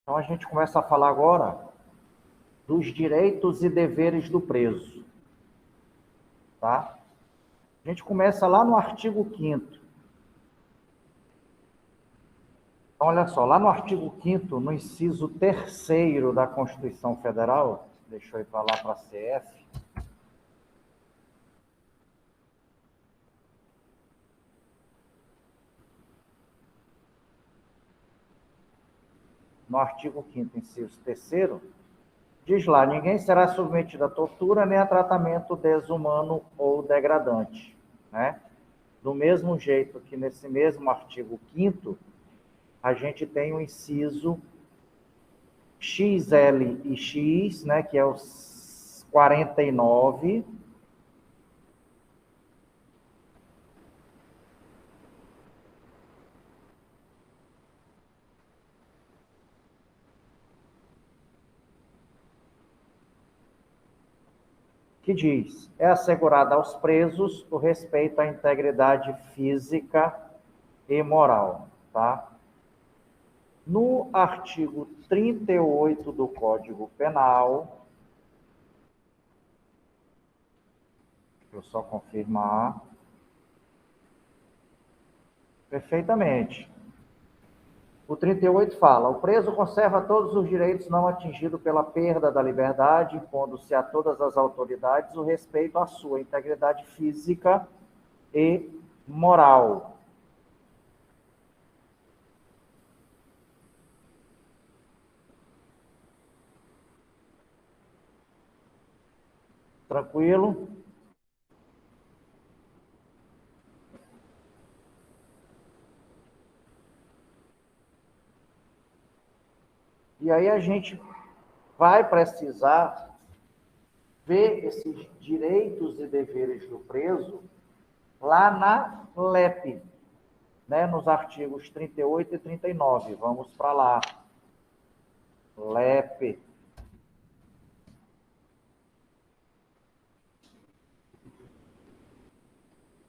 Então, a gente começa a falar agora dos direitos e deveres do preso, tá? A gente começa lá no artigo 5º. Então, olha só, lá no artigo 5º, no inciso 3º da Constituição Federal, deixa eu ir para lá para a CF, no artigo 5º, inciso 3º, diz lá: ninguém será submetido a tortura nem a tratamento desumano ou degradante, né? Do mesmo jeito que nesse mesmo artigo 5º, a gente tem o inciso XL e X, né, que é os 49, que diz: é assegurado aos presos o respeito à integridade física e moral, tá? No artigo 38 do Código Penal, deixa eu só confirmar, perfeitamente. O 38 fala: o preso conserva todos os direitos não atingidos pela perda da liberdade, impondo-se a todas as autoridades o respeito à sua integridade física e moral. Tranquilo? E aí a gente vai precisar ver esses direitos e deveres do preso lá na LEP, né, nos artigos 38 e 39. Vamos para lá. LEP.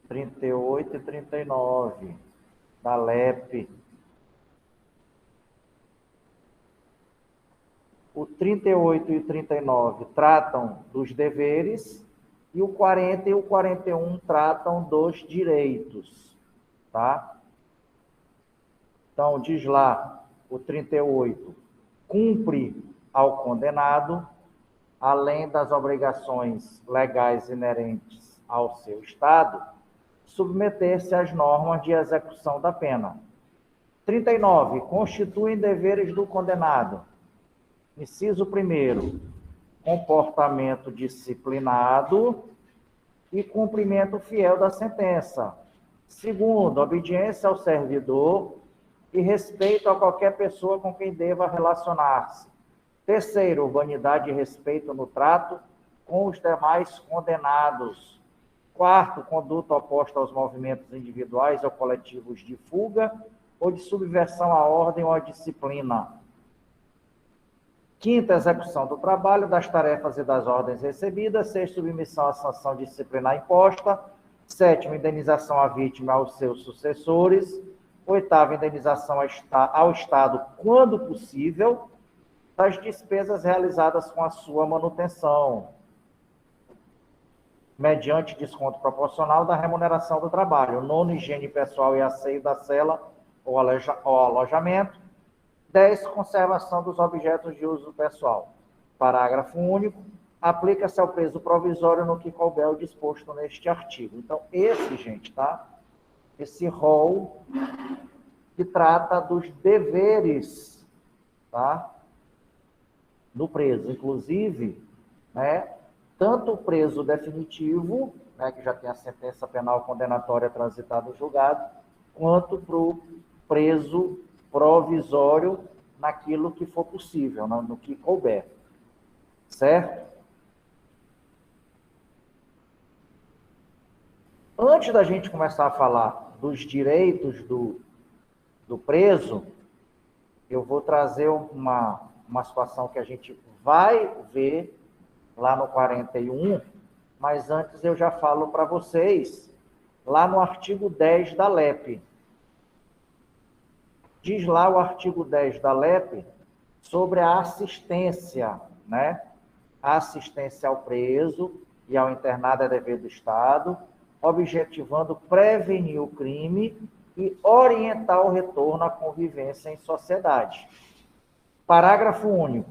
Trinta e 39 da LEP. O 38 e o 39 tratam dos deveres e o 40 e o 41 tratam dos direitos, tá? Então, diz lá o 38, cumpre ao condenado, além das obrigações legais inerentes ao seu estado, submeter-se às normas de execução da pena. 39, constituem deveres do condenado. Inciso 1º, comportamento disciplinado e cumprimento fiel da sentença. 2º, obediência ao servidor e respeito a qualquer pessoa com quem deva relacionar-se. 3º, urbanidade e respeito no trato com os demais condenados. 4º, conduta oposta aos movimentos individuais ou coletivos de fuga ou de subversão à ordem ou à disciplina. 5º, execução do trabalho, das tarefas e das ordens recebidas. 6º, submissão à sanção disciplinar imposta. 7º, indenização à vítima e aos seus sucessores. 8º, indenização ao Estado, quando possível, das despesas realizadas com a sua manutenção, mediante desconto proporcional da remuneração do trabalho. 9º, higiene pessoal e asseio da cela ou alojamento. 10º, conservação dos objetos de uso pessoal. Parágrafo único. Aplica-se ao preso provisório no que couber o disposto neste artigo. Então, gente, tá? Esse rol que trata dos deveres, tá? Do preso. Inclusive, né, tanto o preso definitivo, né, que já tem a sentença penal condenatória transitada no julgado, quanto para o preso provisório naquilo que for possível, no que couber. Certo? Antes da gente começar a falar dos direitos do preso, eu vou trazer uma situação que a gente vai ver lá no 41, mas antes eu já falo para vocês, lá no artigo 10 da LEP. Diz lá o artigo 10 da LEP sobre a assistência, né? A assistência ao preso e ao internado é dever do Estado, objetivando prevenir o crime e orientar o retorno à convivência em sociedade. Parágrafo único.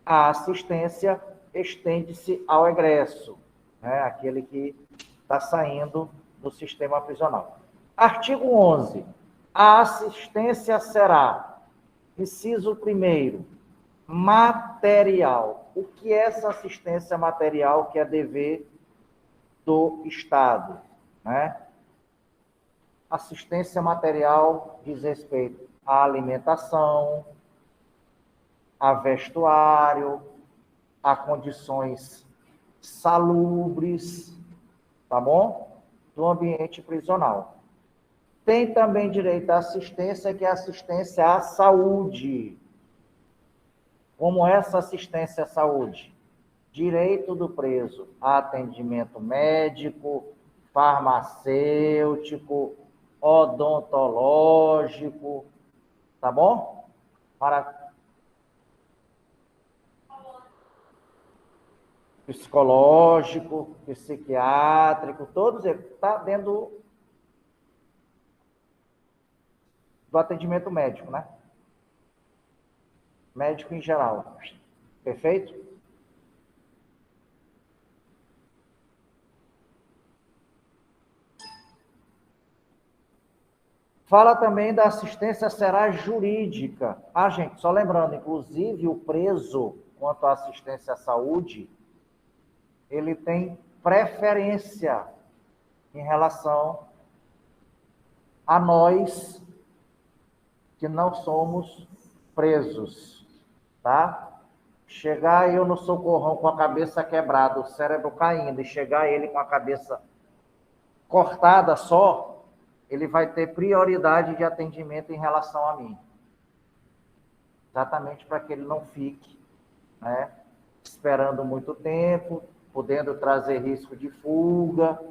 A assistência estende-se ao egresso, né? Aquele que está saindo do sistema prisional. Artigo 11. A assistência será, inciso 1º, material. O que é essa assistência material que é dever do Estado, né? Assistência material diz respeito à alimentação, a vestuário, a condições salubres, tá bom? Do ambiente prisional. Tem também direito à assistência, que é assistência à saúde. Como essa assistência à saúde? Direito do preso a atendimento médico, farmacêutico, odontológico, tá bom? Para psicológico, psiquiátrico, todos eles, está dentro do atendimento médico, né? Médico em geral. Perfeito? Fala também da assistência será jurídica. Ah, gente, só lembrando, inclusive o preso, quanto à assistência à saúde, ele tem preferência em relação a nós que não somos presos, tá? Chegar eu no socorrão com a cabeça quebrada, o cérebro caindo, e chegar ele com a cabeça cortada só, ele vai ter prioridade de atendimento em relação a mim. Exatamente para que ele não fique, né, esperando muito tempo, podendo trazer risco de fuga,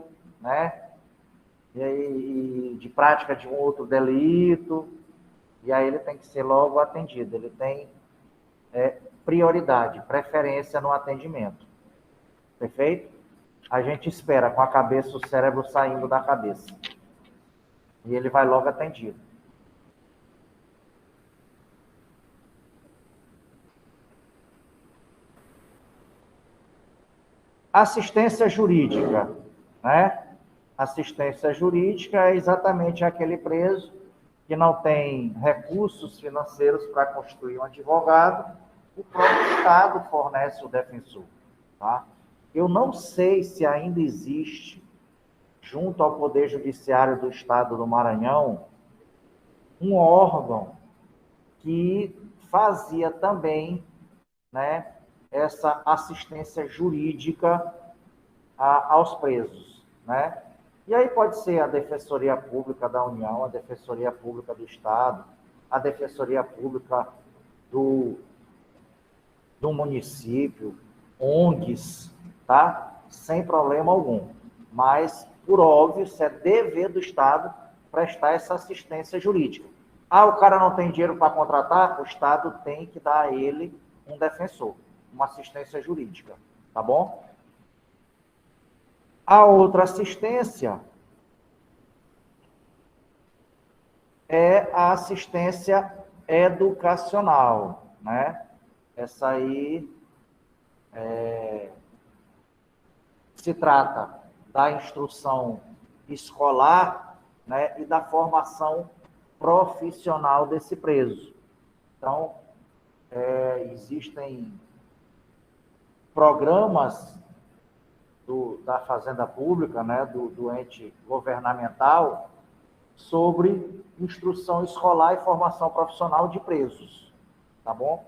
né, e de prática de um outro delito, e aí ele tem que ser logo atendido. Ele tem prioridade, preferência no atendimento. Perfeito? A gente espera com a cabeça, o cérebro saindo da cabeça. E ele vai logo atendido. Assistência jurídica, né? Assistência jurídica é exatamente aquele preso que não tem recursos financeiros para constituir um advogado, o próprio Estado fornece o defensor, tá? Eu não sei se ainda existe, junto ao Poder Judiciário do Estado do Maranhão, um órgão que fazia também, né, essa assistência jurídica aos presos, né? E aí pode ser a Defensoria Pública da União, a Defensoria Pública do Estado, a Defensoria Pública do município, ONGs, tá? Sem problema algum. Mas, por óbvio, isso é dever do Estado prestar essa assistência jurídica. Ah, o cara não tem dinheiro para contratar? O Estado tem que dar a ele um defensor, uma assistência jurídica, tá bom? A outra assistência é a assistência educacional, né? Essa aí se trata da instrução escolar, né, e da formação profissional desse preso. Então, existem programas da Fazenda Pública, né, do ente governamental, sobre instrução escolar e formação profissional de presos, tá bom?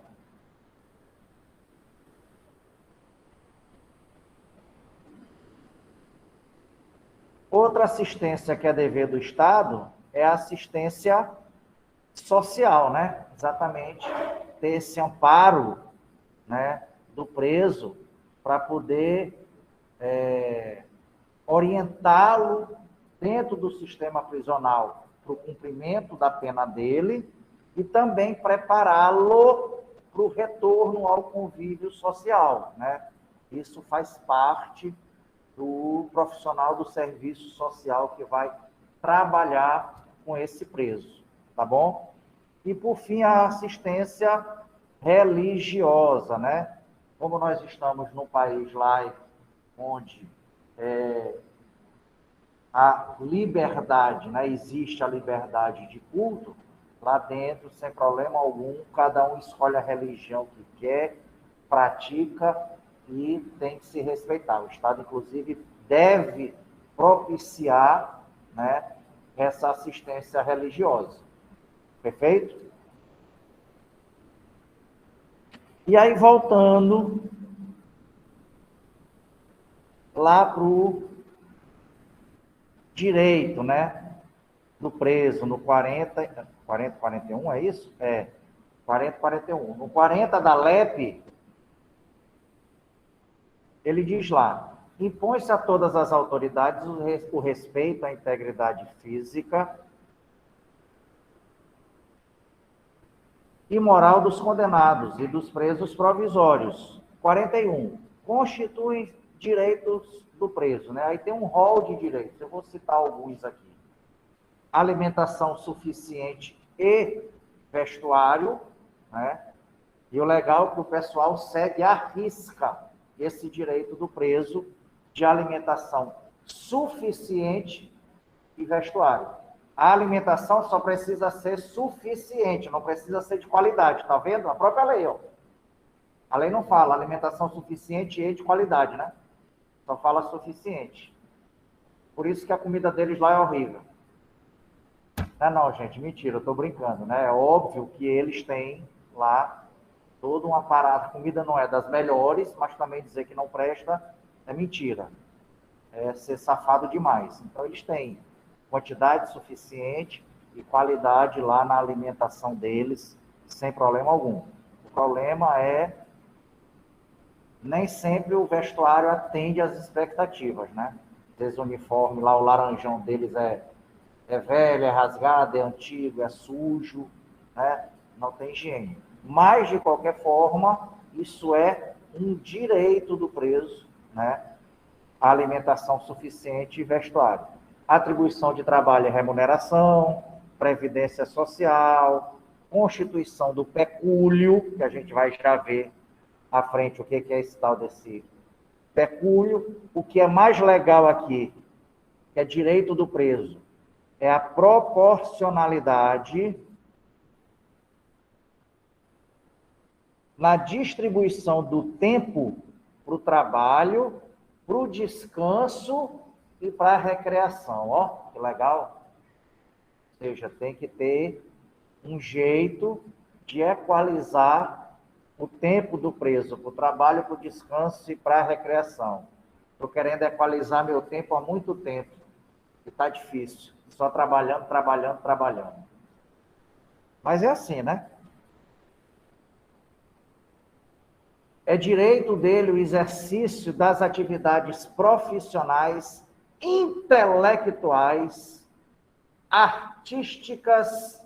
Outra assistência que é dever do Estado é a assistência social, né? Exatamente, ter esse amparo, né, do preso para poder orientá-lo dentro do sistema prisional para o cumprimento da pena dele e também prepará-lo para o retorno ao convívio social, né? Isso faz parte do profissional do serviço social que vai trabalhar com esse preso, tá bom? E, por fim, a assistência religiosa, né? Como nós estamos num país laico, onde a liberdade, né? Existe a liberdade de culto, lá dentro, sem problema algum, cada um escolhe a religião que quer, pratica e tem que se respeitar. O Estado, inclusive, deve propiciar, né, essa assistência religiosa. Perfeito? E aí, voltando lá para o direito, né, do preso, no 41, é isso? 41. No 40 da LEP, ele diz lá: impõe-se a todas as autoridades o respeito à integridade física e moral dos condenados e dos presos provisórios. 41. Constitui direitos do preso, né? Aí tem um rol de direitos, eu vou citar alguns aqui. Alimentação suficiente e vestuário, né? E o legal é que o pessoal segue à risca esse direito do preso de alimentação suficiente e vestuário. A alimentação só precisa ser suficiente, não precisa ser de qualidade, tá vendo? A própria lei, ó. A lei não fala alimentação suficiente e de qualidade, né? Só fala suficiente. Por isso que a comida deles lá é horrível. Não, gente, mentira, eu tô brincando, né? É óbvio que eles têm lá todo um aparato. A comida não é das melhores, mas também dizer que não presta é mentira. É ser safado demais. Então, eles têm quantidade suficiente e qualidade lá na alimentação deles, sem problema algum. O problema é nem sempre o vestuário atende às expectativas, né? Às vezes o uniforme lá, o laranjão deles é velho, é rasgado, é antigo, é sujo, né? Não tem higiene. Mas, de qualquer forma, isso é um direito do preso, né? A alimentação suficiente e vestuário. Atribuição de trabalho e remuneração, previdência social, constituição do pecúlio, que a gente vai já ver à frente o que é esse tal desse pecúlio. O que é mais legal aqui, que é direito do preso, é a proporcionalidade na distribuição do tempo para o trabalho, para o descanso e para a recreação. Ó, que legal. Ou seja, tem que ter um jeito de equalizar o tempo do preso para o trabalho, para o descanso e para a recreação. Estou querendo equalizar meu tempo há muito tempo. E está difícil. Só trabalhando. Mas é assim, né? É direito dele o exercício das atividades profissionais, intelectuais, artísticas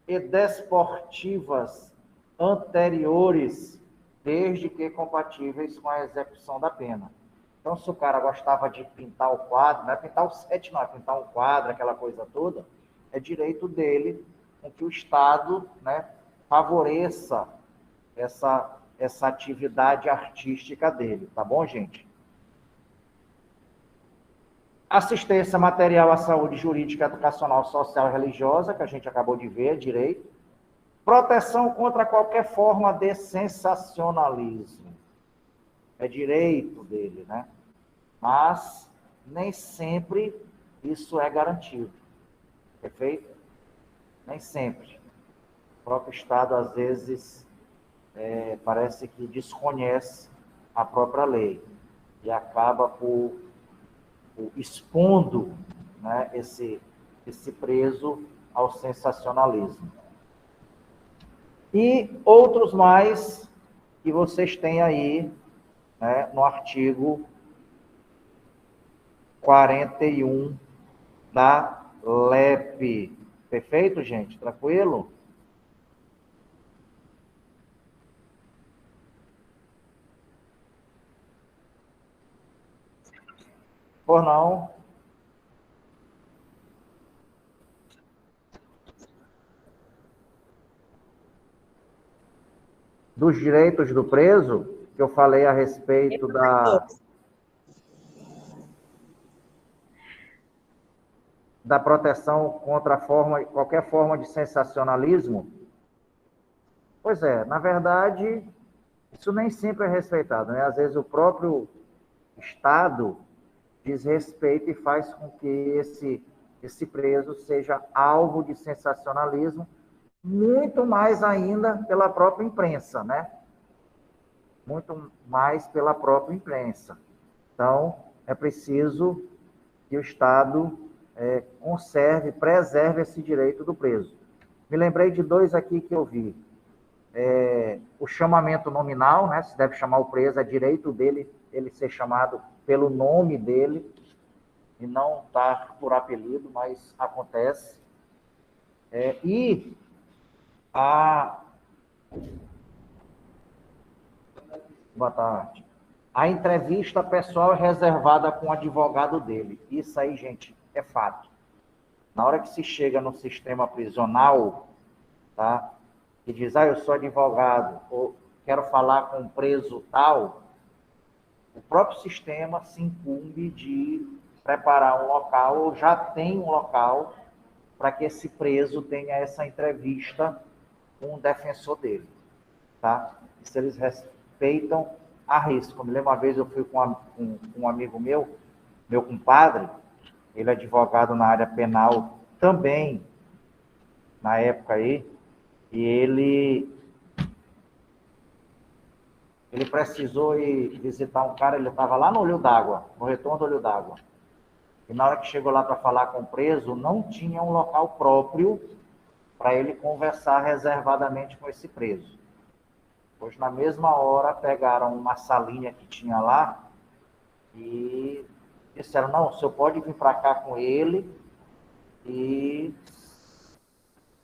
e desportivas anteriores, desde que compatíveis com a execução da pena. Então, se o cara gostava de pintar o quadro, não é pintar o set, não, é pintar um quadro, aquela coisa toda, é direito dele com que o Estado, né, favoreça essa atividade artística dele, tá bom, gente? Assistência material à saúde jurídica, educacional, social e religiosa, que a gente acabou de ver, direito. Proteção contra qualquer forma de sensacionalismo. É direito dele, né? Mas nem sempre isso é garantido. Perfeito? Nem sempre. O próprio Estado, às vezes, parece que desconhece a própria lei e acaba por expondo, né, esse preso ao sensacionalismo. E outros mais que vocês têm aí, né, no artigo 41 da LEP. Perfeito, gente? Tranquilo? Por não? Dos direitos do preso, que eu falei a respeito da proteção contra qualquer forma de sensacionalismo. Pois é, na verdade, isso nem sempre é respeitado, né? Às vezes o próprio Estado desrespeita e faz com que esse preso seja alvo de sensacionalismo, muito mais ainda pela própria imprensa, né? Muito mais pela própria imprensa. Então, é preciso que o Estado preserve esse direito do preso. Me lembrei de dois aqui que eu vi. O chamamento nominal, né? Se deve chamar o preso, é direito dele ele ser chamado pelo nome dele e não estar por apelido, mas acontece. E boa tarde. A entrevista pessoal é reservada com o advogado dele. Isso aí, gente, é fato. Na hora que se chega no sistema prisional, tá? E diz, eu sou advogado, ou quero falar com um preso tal, o próprio sistema se incumbe de preparar um local, ou já tem um local, para que esse preso tenha essa entrevista com o defensor dele, tá? Isso eles respeitam a risco. Me lembro uma vez eu fui com um amigo meu compadre, ele é advogado na área penal também, na época aí, e ele precisou ir visitar um cara, ele estava lá no Olho d'Água, no retorno do Olho d'Água. E na hora que chegou lá para falar com o preso, não tinha um local próprio para ele conversar reservadamente com esse preso. Pois na mesma hora pegaram uma salinha que tinha lá e disseram, não, o senhor pode vir para cá com ele e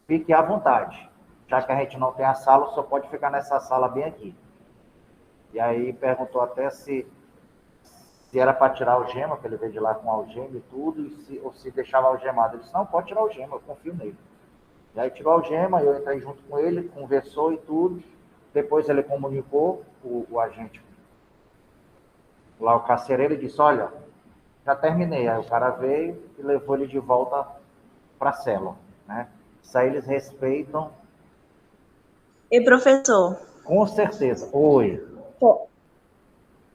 fique à vontade. Já que a gente não tem a sala, o senhor pode ficar nessa sala bem aqui. E aí perguntou até se era para tirar a algema, que ele veio de lá com a algema e tudo, ou se deixava algemado. Ele disse, não, pode tirar a algema, eu confio nele. E aí tirou a algema, eu entrei junto com ele, conversou e tudo. Depois ele comunicou, o agente, lá o carcereiro, e disse, olha, já terminei. Aí o cara veio e levou ele de volta para a cela, né? Isso aí eles respeitam. E professor? Com certeza. Oi.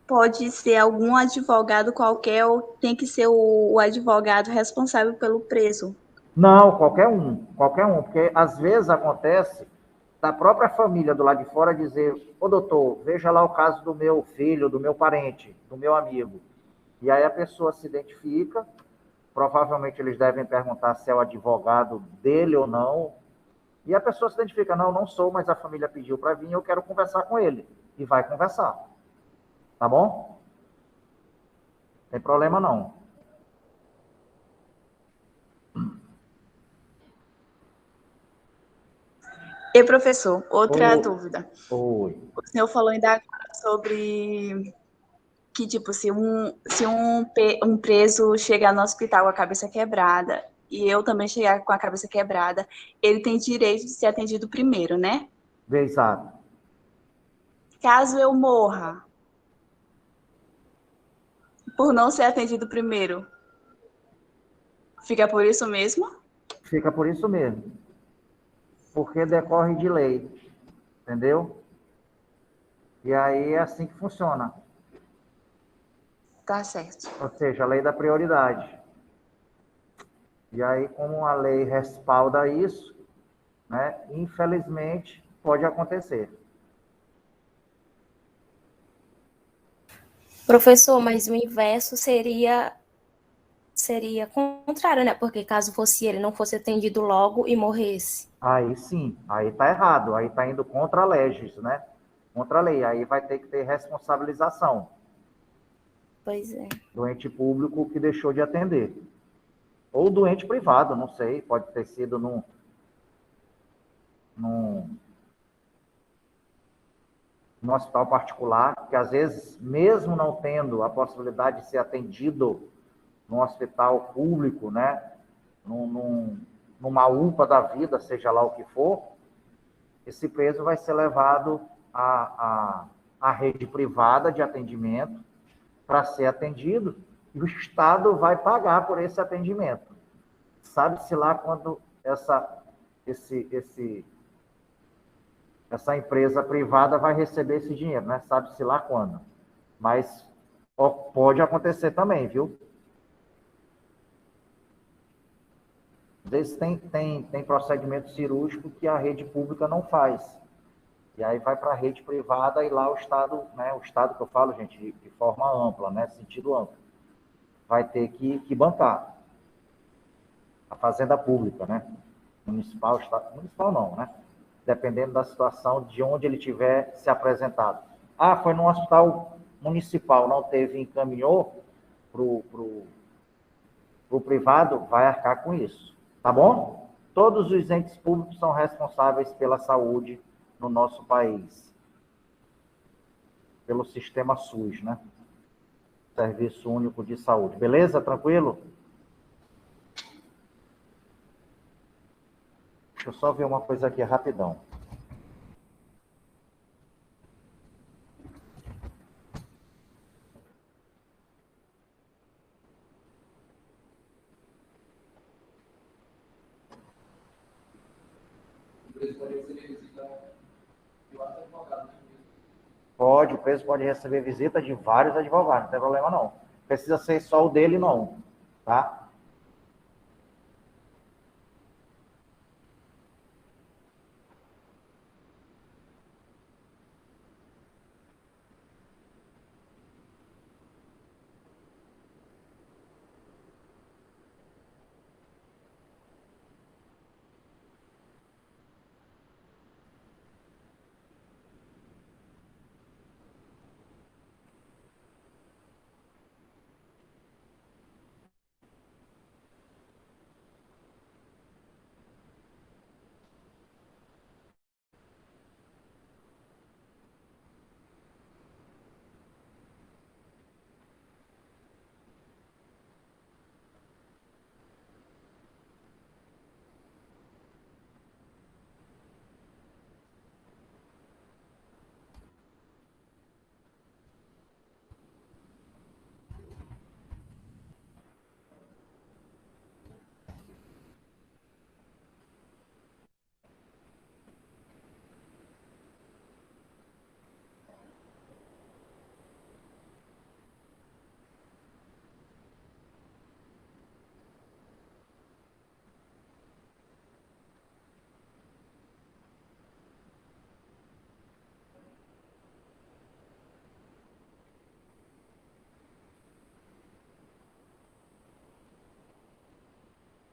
Pode ser algum advogado qualquer ou tem que ser o advogado responsável pelo preso? Não, qualquer um, porque às vezes acontece da própria família do lado de fora dizer, ô doutor, veja lá o caso do meu filho, do meu parente, do meu amigo. E aí a pessoa se identifica, provavelmente eles devem perguntar se é o advogado dele ou não, e a pessoa se identifica, não sou, mas a família pediu para vir, eu quero conversar com ele. E vai conversar. Tá bom? Não tem problema não. E professor, outra dúvida. Oi. O senhor falou ainda sobre que, tipo, se um preso chegar no hospital com a cabeça quebrada e eu também chegar com a cabeça quebrada, ele tem direito de ser atendido primeiro, né? Exato. Caso eu morra por não ser atendido primeiro, fica por isso mesmo? Fica por isso mesmo. Porque decorre de lei. Entendeu? E aí é assim que funciona. Tá certo. Ou seja, a lei da prioridade. E aí, como a lei respalda isso, né, infelizmente, pode acontecer. Professor, mas o inverso seria contrário, né? Porque caso fosse ele não fosse atendido logo e morresse. Aí sim, aí está errado, aí está indo contra a legis, né? Contra a lei, aí vai ter que ter responsabilização. Pois é. Do ente público que deixou de atender. Ou do ente privado, não sei, pode ter sido num hospital particular, que às vezes, mesmo não tendo a possibilidade de ser atendido num hospital público, né? Numa UPA da vida, seja lá o que for, esse preso vai ser levado à rede privada de atendimento para ser atendido e o Estado vai pagar por esse atendimento. Sabe-se lá quando essa empresa privada vai receber esse dinheiro, né? Sabe-se lá quando. Mas pode acontecer também, viu? Às vezes tem procedimento cirúrgico que a rede pública não faz. E aí vai para a rede privada e lá o Estado, né? O Estado que eu falo, gente, de forma ampla, né? Sentido amplo. Vai ter que bancar. A fazenda pública, né? Municipal, Estado, municipal não, né? Dependendo da situação de onde ele tiver se apresentado. Ah, foi num hospital municipal, não teve, encaminhou para o privado, vai arcar com isso. Tá bom? Todos os entes públicos são responsáveis pela saúde no nosso país. Pelo sistema SUS, né? Serviço Único de Saúde. Beleza? Tranquilo? Deixa eu só ver uma coisa aqui rapidão. Pode, o preso pode receber visita de vários advogados, não tem problema não. Precisa ser só o dele, não. Tá?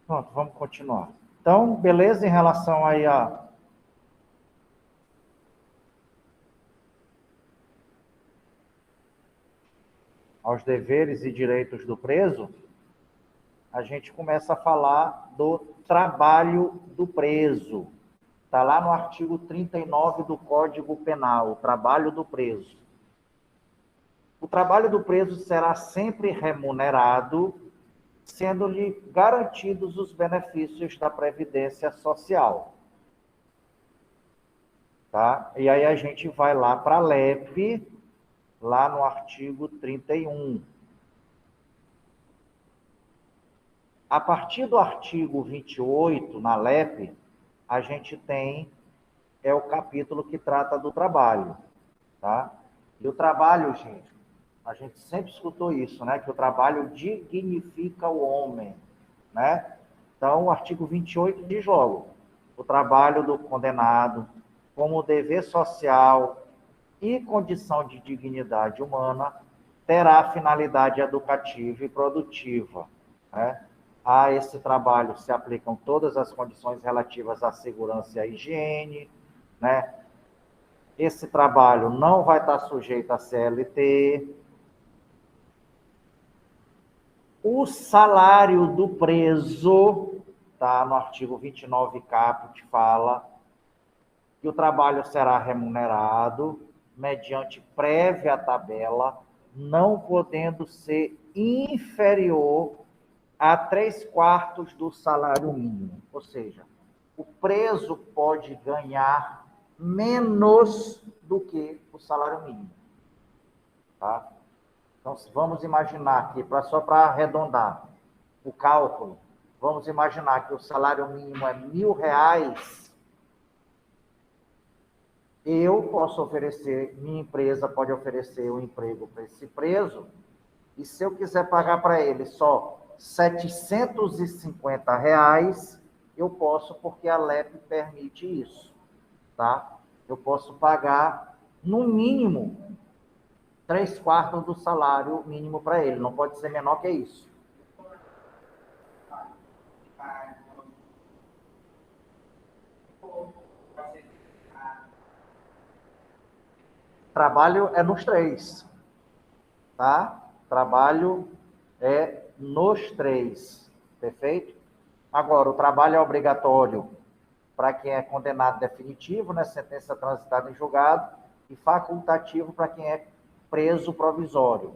Pronto, vamos continuar. Então, beleza em relação aí aos deveres e direitos do preso, a gente começa a falar do trabalho do preso. Está lá no artigo 39 do Código Penal, o trabalho do preso. O trabalho do preso será sempre remunerado, sendo-lhe garantidos os benefícios da Previdência Social. Tá? E aí a gente vai lá para a LEP, lá no artigo 31. A partir do artigo 28, na LEP, a gente tem o capítulo que trata do trabalho. Tá? E o trabalho, gente, a gente sempre escutou isso, né? Que o trabalho dignifica o homem, né? Então, o artigo 28 diz logo: o trabalho do condenado, como dever social e condição de dignidade humana, terá finalidade educativa e produtiva, né? A esse trabalho se aplicam todas as condições relativas à segurança e à higiene, né? Esse trabalho não vai estar sujeito a CLT. O salário do preso, tá? No artigo 29 caput, fala que o trabalho será remunerado mediante prévia tabela, não podendo ser inferior a 3/4 do salário mínimo. Ou seja, o preso pode ganhar menos do que o salário mínimo. Tá? Então, vamos imaginar aqui, só para arredondar o cálculo, vamos imaginar que o salário mínimo é R$1.000. Eu posso oferecer, minha empresa pode oferecer um emprego para esse preso, e se eu quiser pagar para ele só R$750, eu posso, porque a LEP permite isso, tá? Eu posso pagar, no mínimo, 3/4 do salário mínimo para ele, não pode ser menor que isso. Trabalho é nos 3, tá? Trabalho é nos 3, perfeito? Agora, o trabalho é obrigatório para quem é condenado definitivo, né? Sentença transitada em julgado, e facultativo para quem é preso provisório,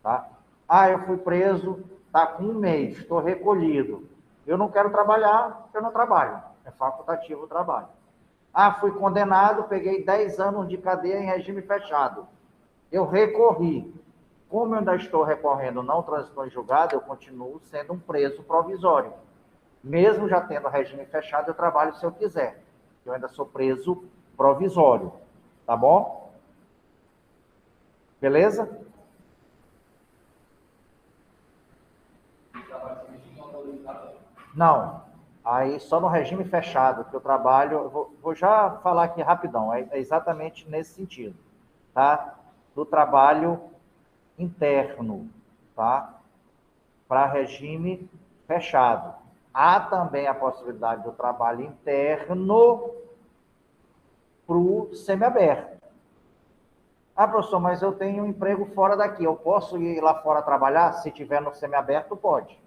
tá? Eu fui preso, tá com 1 mês, estou recolhido. Eu não quero trabalhar, eu não trabalho. É facultativo o trabalho. Fui condenado, peguei 10 anos de cadeia em regime fechado. Eu recorri. Como eu ainda estou recorrendo, não transitou em julgado, eu continuo sendo um preso provisório. Mesmo já tendo regime fechado, eu trabalho se eu quiser. Eu ainda sou preso provisório. Tá bom? Beleza? Não. Aí só no regime fechado que eu trabalho, vou já falar aqui rapidão, é exatamente nesse sentido, tá? Do trabalho interno, tá? Para regime fechado. Há também a possibilidade do trabalho interno para o semiaberto. Professor, mas eu tenho um emprego fora daqui, eu posso ir lá fora trabalhar? Se tiver no semiaberto, pode.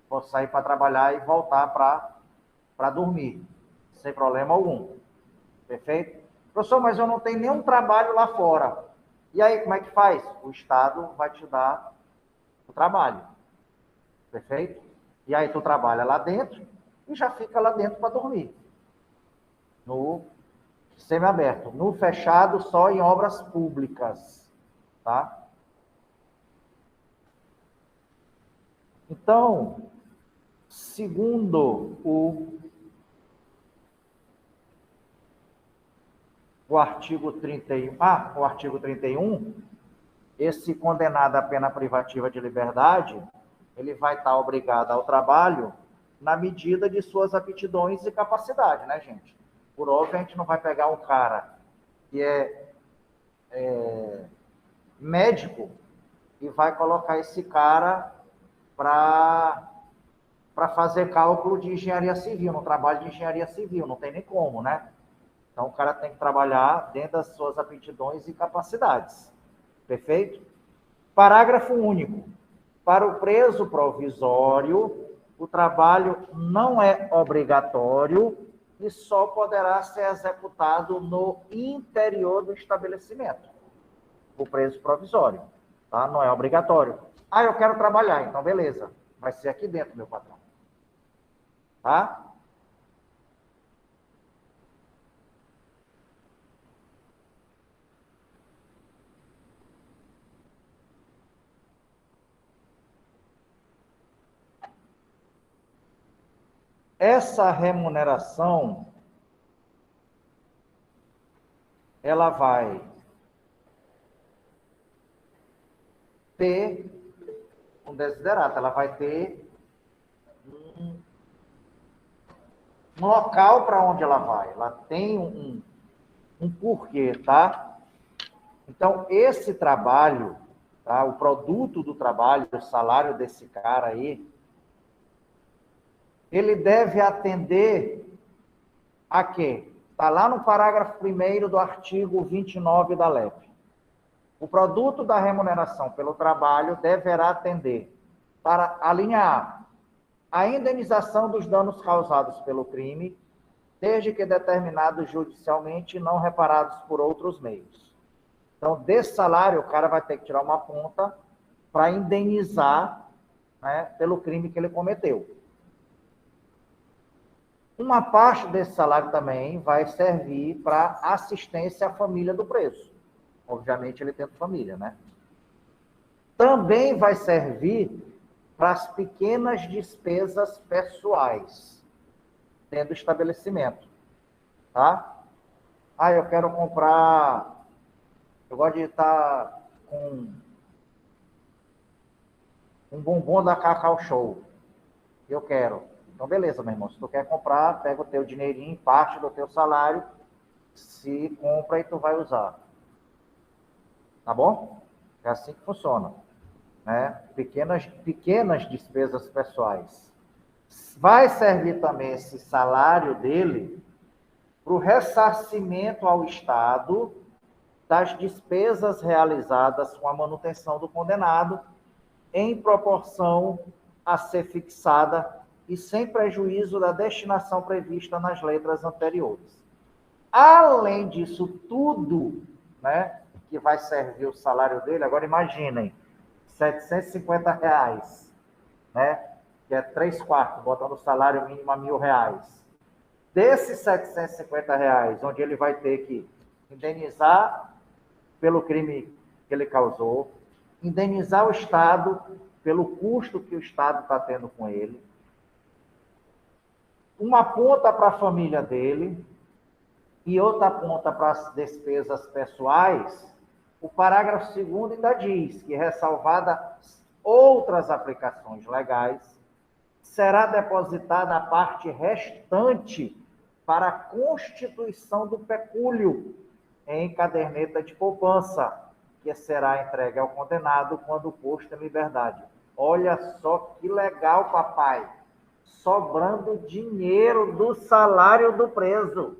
Posso sair para trabalhar e voltar para dormir, sem problema algum. Perfeito? Professor, mas eu não tenho nenhum trabalho lá fora. E aí, como é que faz? O Estado vai te dar o trabalho. Perfeito? E aí, tu trabalha lá dentro e já fica lá dentro para dormir. No semiaberto. No fechado, só em obras públicas. Tá? Então, segundo o artigo 31, o artigo 31, esse condenado à pena privativa de liberdade, ele vai estar obrigado ao trabalho na medida de suas aptidões e capacidade, né, gente? Por óbvio, a gente não vai pegar um cara que é médico e vai colocar esse cara para fazer cálculo de engenharia civil, no trabalho de engenharia civil, não tem nem como, né? Então, o cara tem que trabalhar dentro das suas aptidões e capacidades. Perfeito? Parágrafo único. Para o preso provisório, o trabalho não é obrigatório e só poderá ser executado no interior do estabelecimento. O preso provisório, tá? Não é obrigatório. Eu quero trabalhar, então beleza. Vai ser aqui dentro, meu patrão. Tá? Essa remuneração, ela vai ter um desiderato, ela vai ter um local para onde ela vai, ela tem um porquê, tá? Então, esse trabalho, tá? O produto do trabalho, o salário desse cara aí, ele deve atender a quê? Está lá no parágrafo 1º do artigo 29 da LEP. O produto da remuneração pelo trabalho deverá atender para a linha A indenização dos danos causados pelo crime, desde que determinados judicialmente e não reparados por outros meios. Então, desse salário, o cara vai ter que tirar uma ponta para indenizar né, pelo crime que ele cometeu. Uma parte desse salário também vai servir para assistência à família do preso. Obviamente, ele tendo família, né? Também vai servir para as pequenas despesas pessoais dentro do estabelecimento, tá? Ah, eu quero comprar... Eu gosto de estar com um bombom da Cacau Show. Eu quero. Então, beleza, meu irmão. Se tu quer comprar, pega o teu dinheirinho, parte do teu salário, se compra e tu vai usar. Tá bom? É assim que funciona, né? Pequenas despesas pessoais. Vai servir também esse salário dele para o ressarcimento ao Estado das despesas realizadas com a manutenção do condenado, em proporção a ser fixada e sem prejuízo da destinação prevista nas letras anteriores. Além disso tudo, né, que vai servir o salário dele, agora imaginem, R$ 750, né, que é 3/4, botando o salário mínimo a R$ 1.000. Desses R$ 750, onde ele vai ter que indenizar pelo crime que ele causou, indenizar o Estado pelo custo que o Estado está tendo com ele, uma ponta para a família dele e outra ponta para as despesas pessoais. O parágrafo 2º ainda diz que, ressalvadas outras aplicações legais, será depositada a parte restante para a constituição do pecúlio em caderneta de poupança, que será entregue ao condenado quando posto em liberdade. Olha só que legal, papai. Sobrando dinheiro do salário do preso,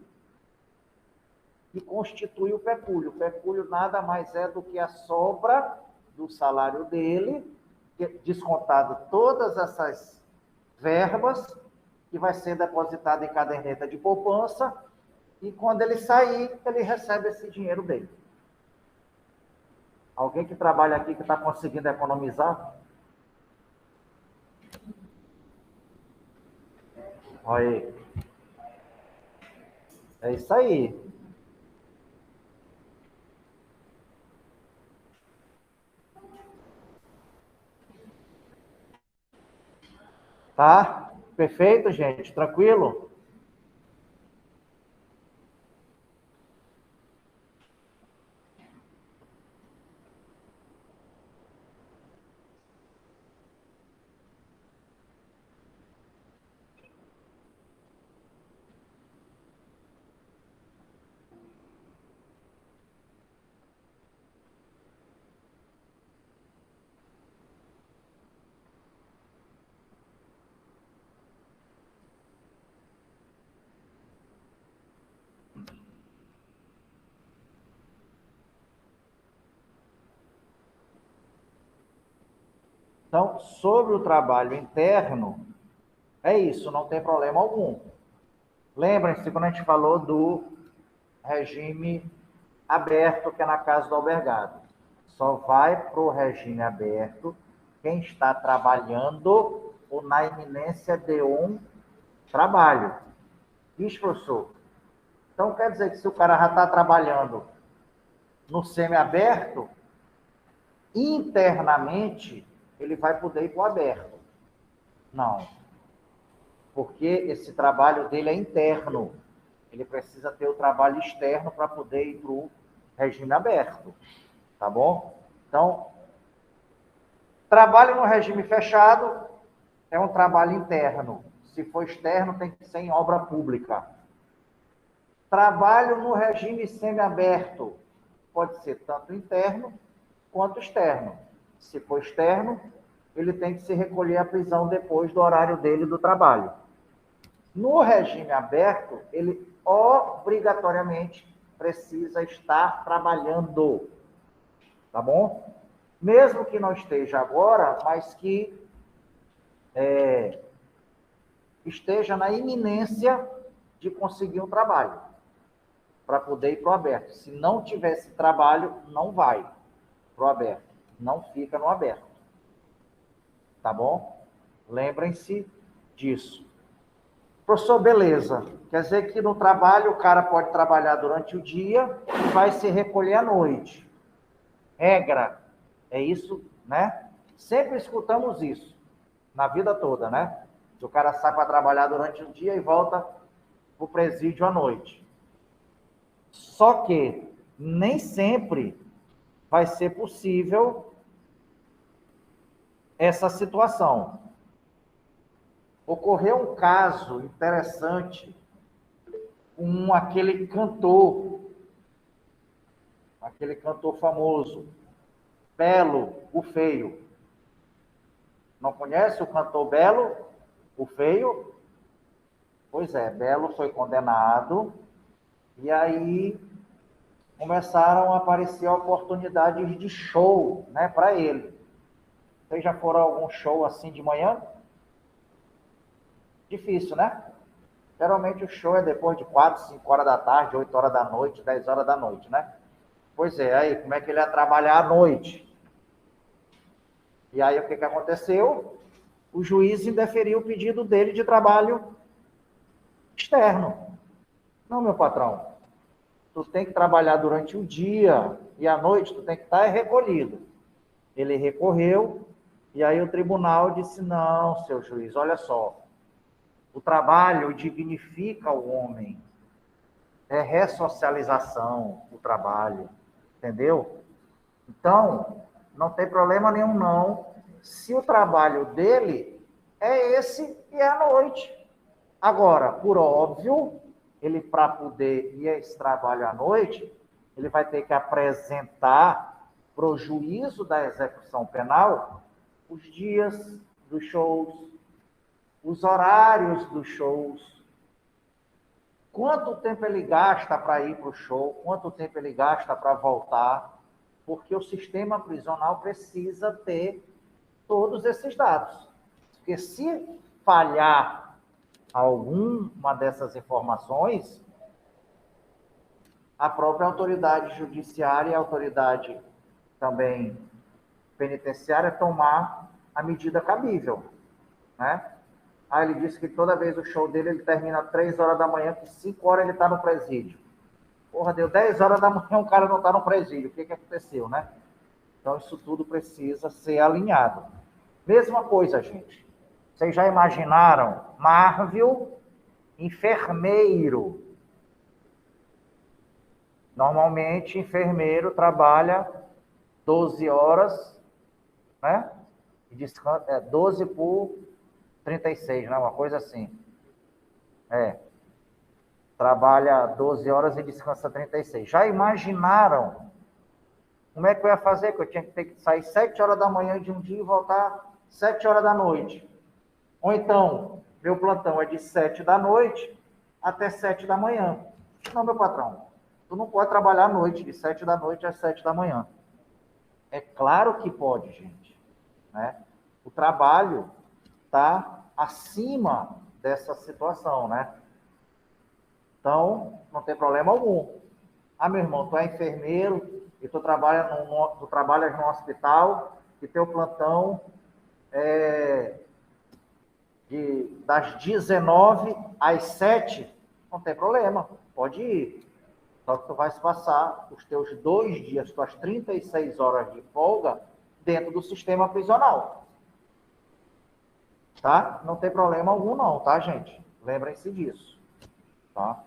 que constitui o pecúlio. O pecúlio nada mais é do que a sobra do salário dele, descontado todas essas verbas, que vai ser depositada em caderneta de poupança, e quando ele sair, ele recebe esse dinheiro dele. Alguém que trabalha aqui que está conseguindo economizar? Olha aí. É isso aí. Tá? Perfeito, gente? Tranquilo? Então, sobre o trabalho interno, é isso, não tem problema algum. Lembrem-se quando a gente falou do regime aberto, que é na casa do albergado. Só vai para o regime aberto quem está trabalhando ou na iminência de um trabalho. Isso, professor? Então, quer dizer que se o cara já está trabalhando no semiaberto, internamente, ele vai poder ir para o aberto. Não. Porque esse trabalho dele é interno. Ele precisa ter o trabalho externo para poder ir para o regime aberto. Tá bom? Então, trabalho no regime fechado é um trabalho interno. Se for externo, tem que ser em obra pública. Trabalho no regime semiaberto pode ser tanto interno quanto externo. Se for externo, ele tem que se recolher à prisão depois do horário dele do trabalho. No regime aberto, ele obrigatoriamente precisa estar trabalhando. Tá bom? Mesmo que não esteja agora, mas que esteja na iminência de conseguir um trabalho, para poder ir para o aberto. Se não tivesse trabalho, não vai para o aberto. Não fica no aberto. Tá bom? Lembrem-se disso. Professor, beleza. Quer dizer que no trabalho o cara pode trabalhar durante o dia e vai se recolher à noite. Regra. É isso, né? Sempre escutamos isso. Na vida toda, né? O cara sai para trabalhar durante o dia e volta para o presídio à noite. Só que nem sempre vai ser possível essa situação. Ocorreu um caso interessante com aquele cantor famoso, Belo, o Feio. Não conhece o cantor Belo, o Feio? Pois é, Belo foi condenado e aí começaram a aparecer oportunidades de show, né, para ele. Vocês já foram a algum show assim de manhã? Difícil, né? Geralmente o show é depois de 4, 5 horas da tarde, 8 horas da noite, 10 horas da noite, né? Pois é, aí como é que ele ia trabalhar à noite? E aí o que aconteceu? O juiz indeferiu o pedido dele de trabalho externo. Não, meu patrão, tu tem que trabalhar durante o dia e à noite tu tem que estar recolhido. Ele recorreu e aí o tribunal disse, não, seu juiz, olha só, o trabalho dignifica o homem, é ressocialização o trabalho, entendeu? Então, não tem problema nenhum não, se o trabalho dele é esse e é à noite. Agora, por óbvio, ele para poder ir a esse trabalho à noite, ele vai ter que apresentar para o juízo da execução penal os dias dos shows, os horários dos shows, quanto tempo ele gasta para ir para o show, quanto tempo ele gasta para voltar, porque o sistema prisional precisa ter todos esses dados. Porque se falhar alguma dessas informações, a própria autoridade judiciária e a autoridade também penitenciária tomar a medida cabível, né? Aí ele disse que toda vez o show dele, ele termina 3 horas da manhã, que 5 horas ele está no presídio. Porra, deu 10 horas da manhã, o cara não está no presídio. O que aconteceu, né? Então, isso tudo precisa ser alinhado. Mesma coisa, gente. Vocês já imaginaram Marvel, enfermeiro? Normalmente, enfermeiro trabalha 12 horas, né? E descansa, 12 por 36, né? Uma coisa assim. Trabalha 12 horas e descansa 36. Já imaginaram como é que eu ia fazer? Que eu tinha que ter que sair 7 horas da manhã de um dia e voltar 7 horas da noite. Ou então, meu plantão é de 7 da noite até 7 da manhã. Não, meu patrão, tu não pode trabalhar à noite, de 7 da noite às 7 da manhã. É claro que pode, gente, né? O trabalho está acima dessa situação, né? Então, não tem problema algum. Ah, meu irmão, tu é enfermeiro e tu trabalhas no hospital e teu plantão é das 19 às 7, não tem problema, pode ir. Só que tu vai passar os teus 2 dias, tuas 36 horas de folga dentro do sistema prisional. Tá? Não tem problema algum não, tá, gente? Lembrem-se disso. Tá?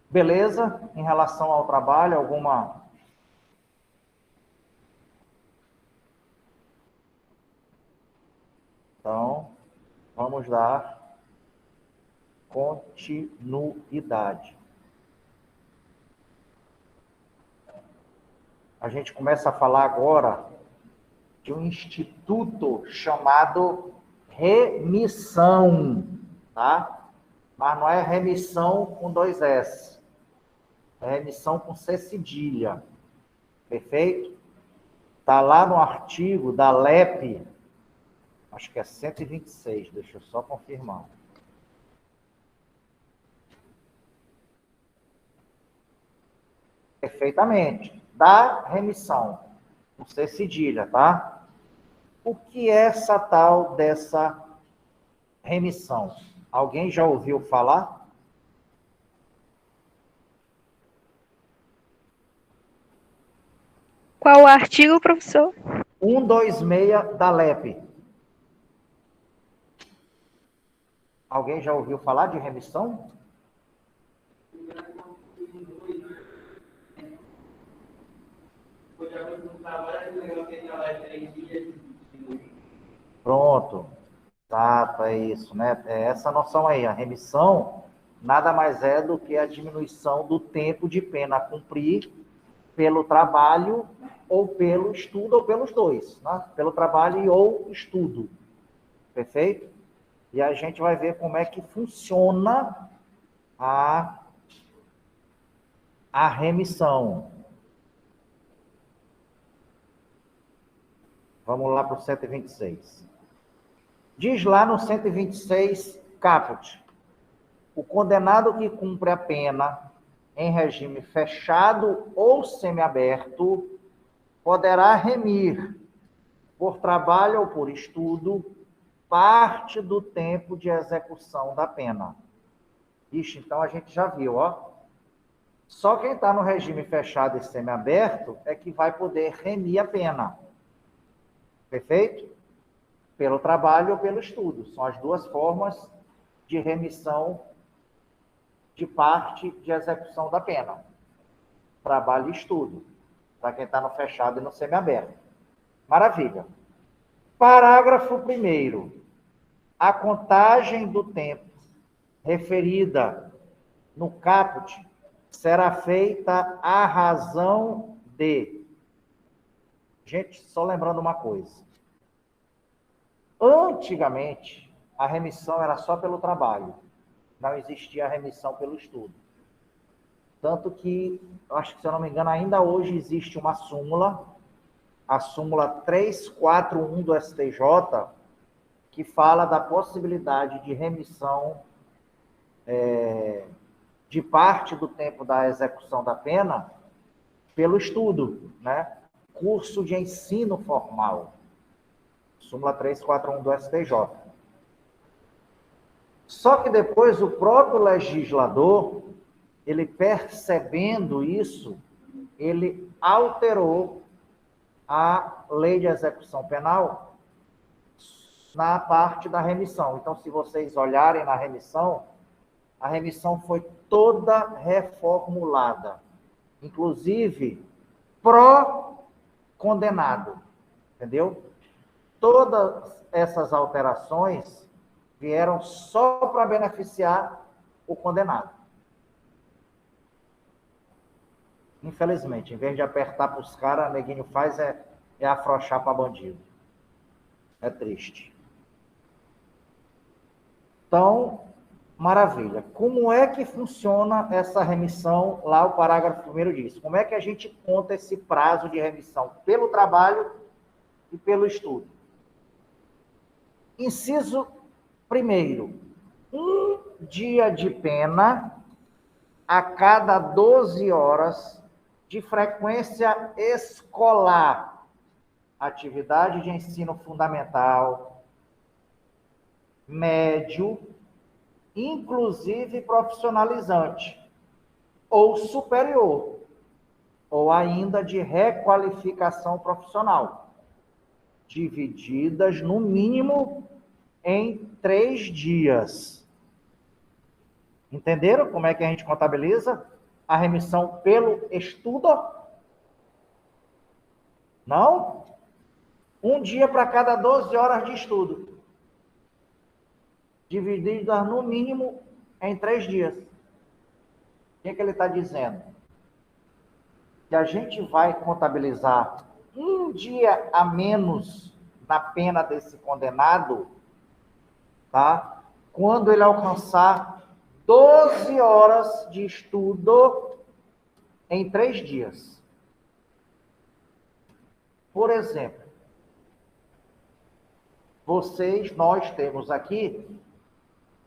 Beleza? Em relação ao trabalho, alguma... Então, vamos dar continuidade. A gente começa a falar agora de um instituto chamado remissão, tá? Mas não é remissão com 2 S. É remissão com C cedilha. Perfeito? Está lá no artigo da LEP, acho que é 126, deixa eu só confirmar. Perfeitamente. Da remissão. com C cedilha, tá? O que é essa tal dessa remissão? Alguém já ouviu falar? Qual o artigo, professor? 126 da LEP. Alguém já ouviu falar de remissão? Pronto. Exato, é isso, né? É essa noção aí. A remissão nada mais é do que a diminuição do tempo de pena a cumprir pelo trabalho ou pelo estudo, ou pelos dois, né? Pelo trabalho ou estudo. Perfeito? E a gente vai ver como é que funciona a remissão. Vamos lá para o 126. Diz lá no 126, caput: o condenado que cumpre a pena em regime fechado ou semiaberto poderá remir, por trabalho ou por estudo, parte do tempo de execução da pena. Ixi, então a gente já viu, ó. Só quem está no regime fechado e semiaberto é que vai poder remir a pena. Perfeito? Pelo trabalho ou pelo estudo. São as duas formas de remissão de parte de execução da pena. Trabalho e estudo. Para quem está no fechado e no semiaberto. Maravilha. Parágrafo 1º. A contagem do tempo referida no caput será feita à razão de... Gente, só lembrando uma coisa. Antigamente, a remissão era só pelo trabalho. Não existia a remissão pelo estudo. Tanto que, acho que, se eu não me engano, ainda hoje existe uma súmula, a súmula 341 do STJ, que fala da possibilidade de remissão de parte do tempo da execução da pena pelo estudo, né? Curso de ensino formal. Súmula 341 do STJ. Só que depois o próprio legislador, ele percebendo isso, ele alterou a lei de execução penal na parte da remissão. Então, se vocês olharem na remissão, a remissão foi toda reformulada, inclusive pró-condenado, entendeu? Todas essas alterações vieram só para beneficiar o condenado. Infelizmente, em vez de apertar para os caras, neguinho faz é afrouxar para bandido. É triste. Então, maravilha. Como é que funciona essa remissão? Lá o parágrafo 1º diz. Como é que a gente conta esse prazo de remissão pelo trabalho e pelo estudo? Inciso 1º. 1 dia de pena a cada 12 horas de frequência escolar. Atividade de ensino fundamental, médio, inclusive profissionalizante, ou superior, ou ainda de requalificação profissional, divididas no mínimo em 3 dias. Entenderam como é que a gente contabiliza a remissão pelo estudo? Não? 1 dia para cada 12 horas de estudo. Divididas no mínimo em 3 dias. O que é que ele está dizendo? Que a gente vai contabilizar 1 dia a menos na pena desse condenado, tá? Quando ele alcançar 12 horas de estudo em 3 dias. Por exemplo, nós temos aqui,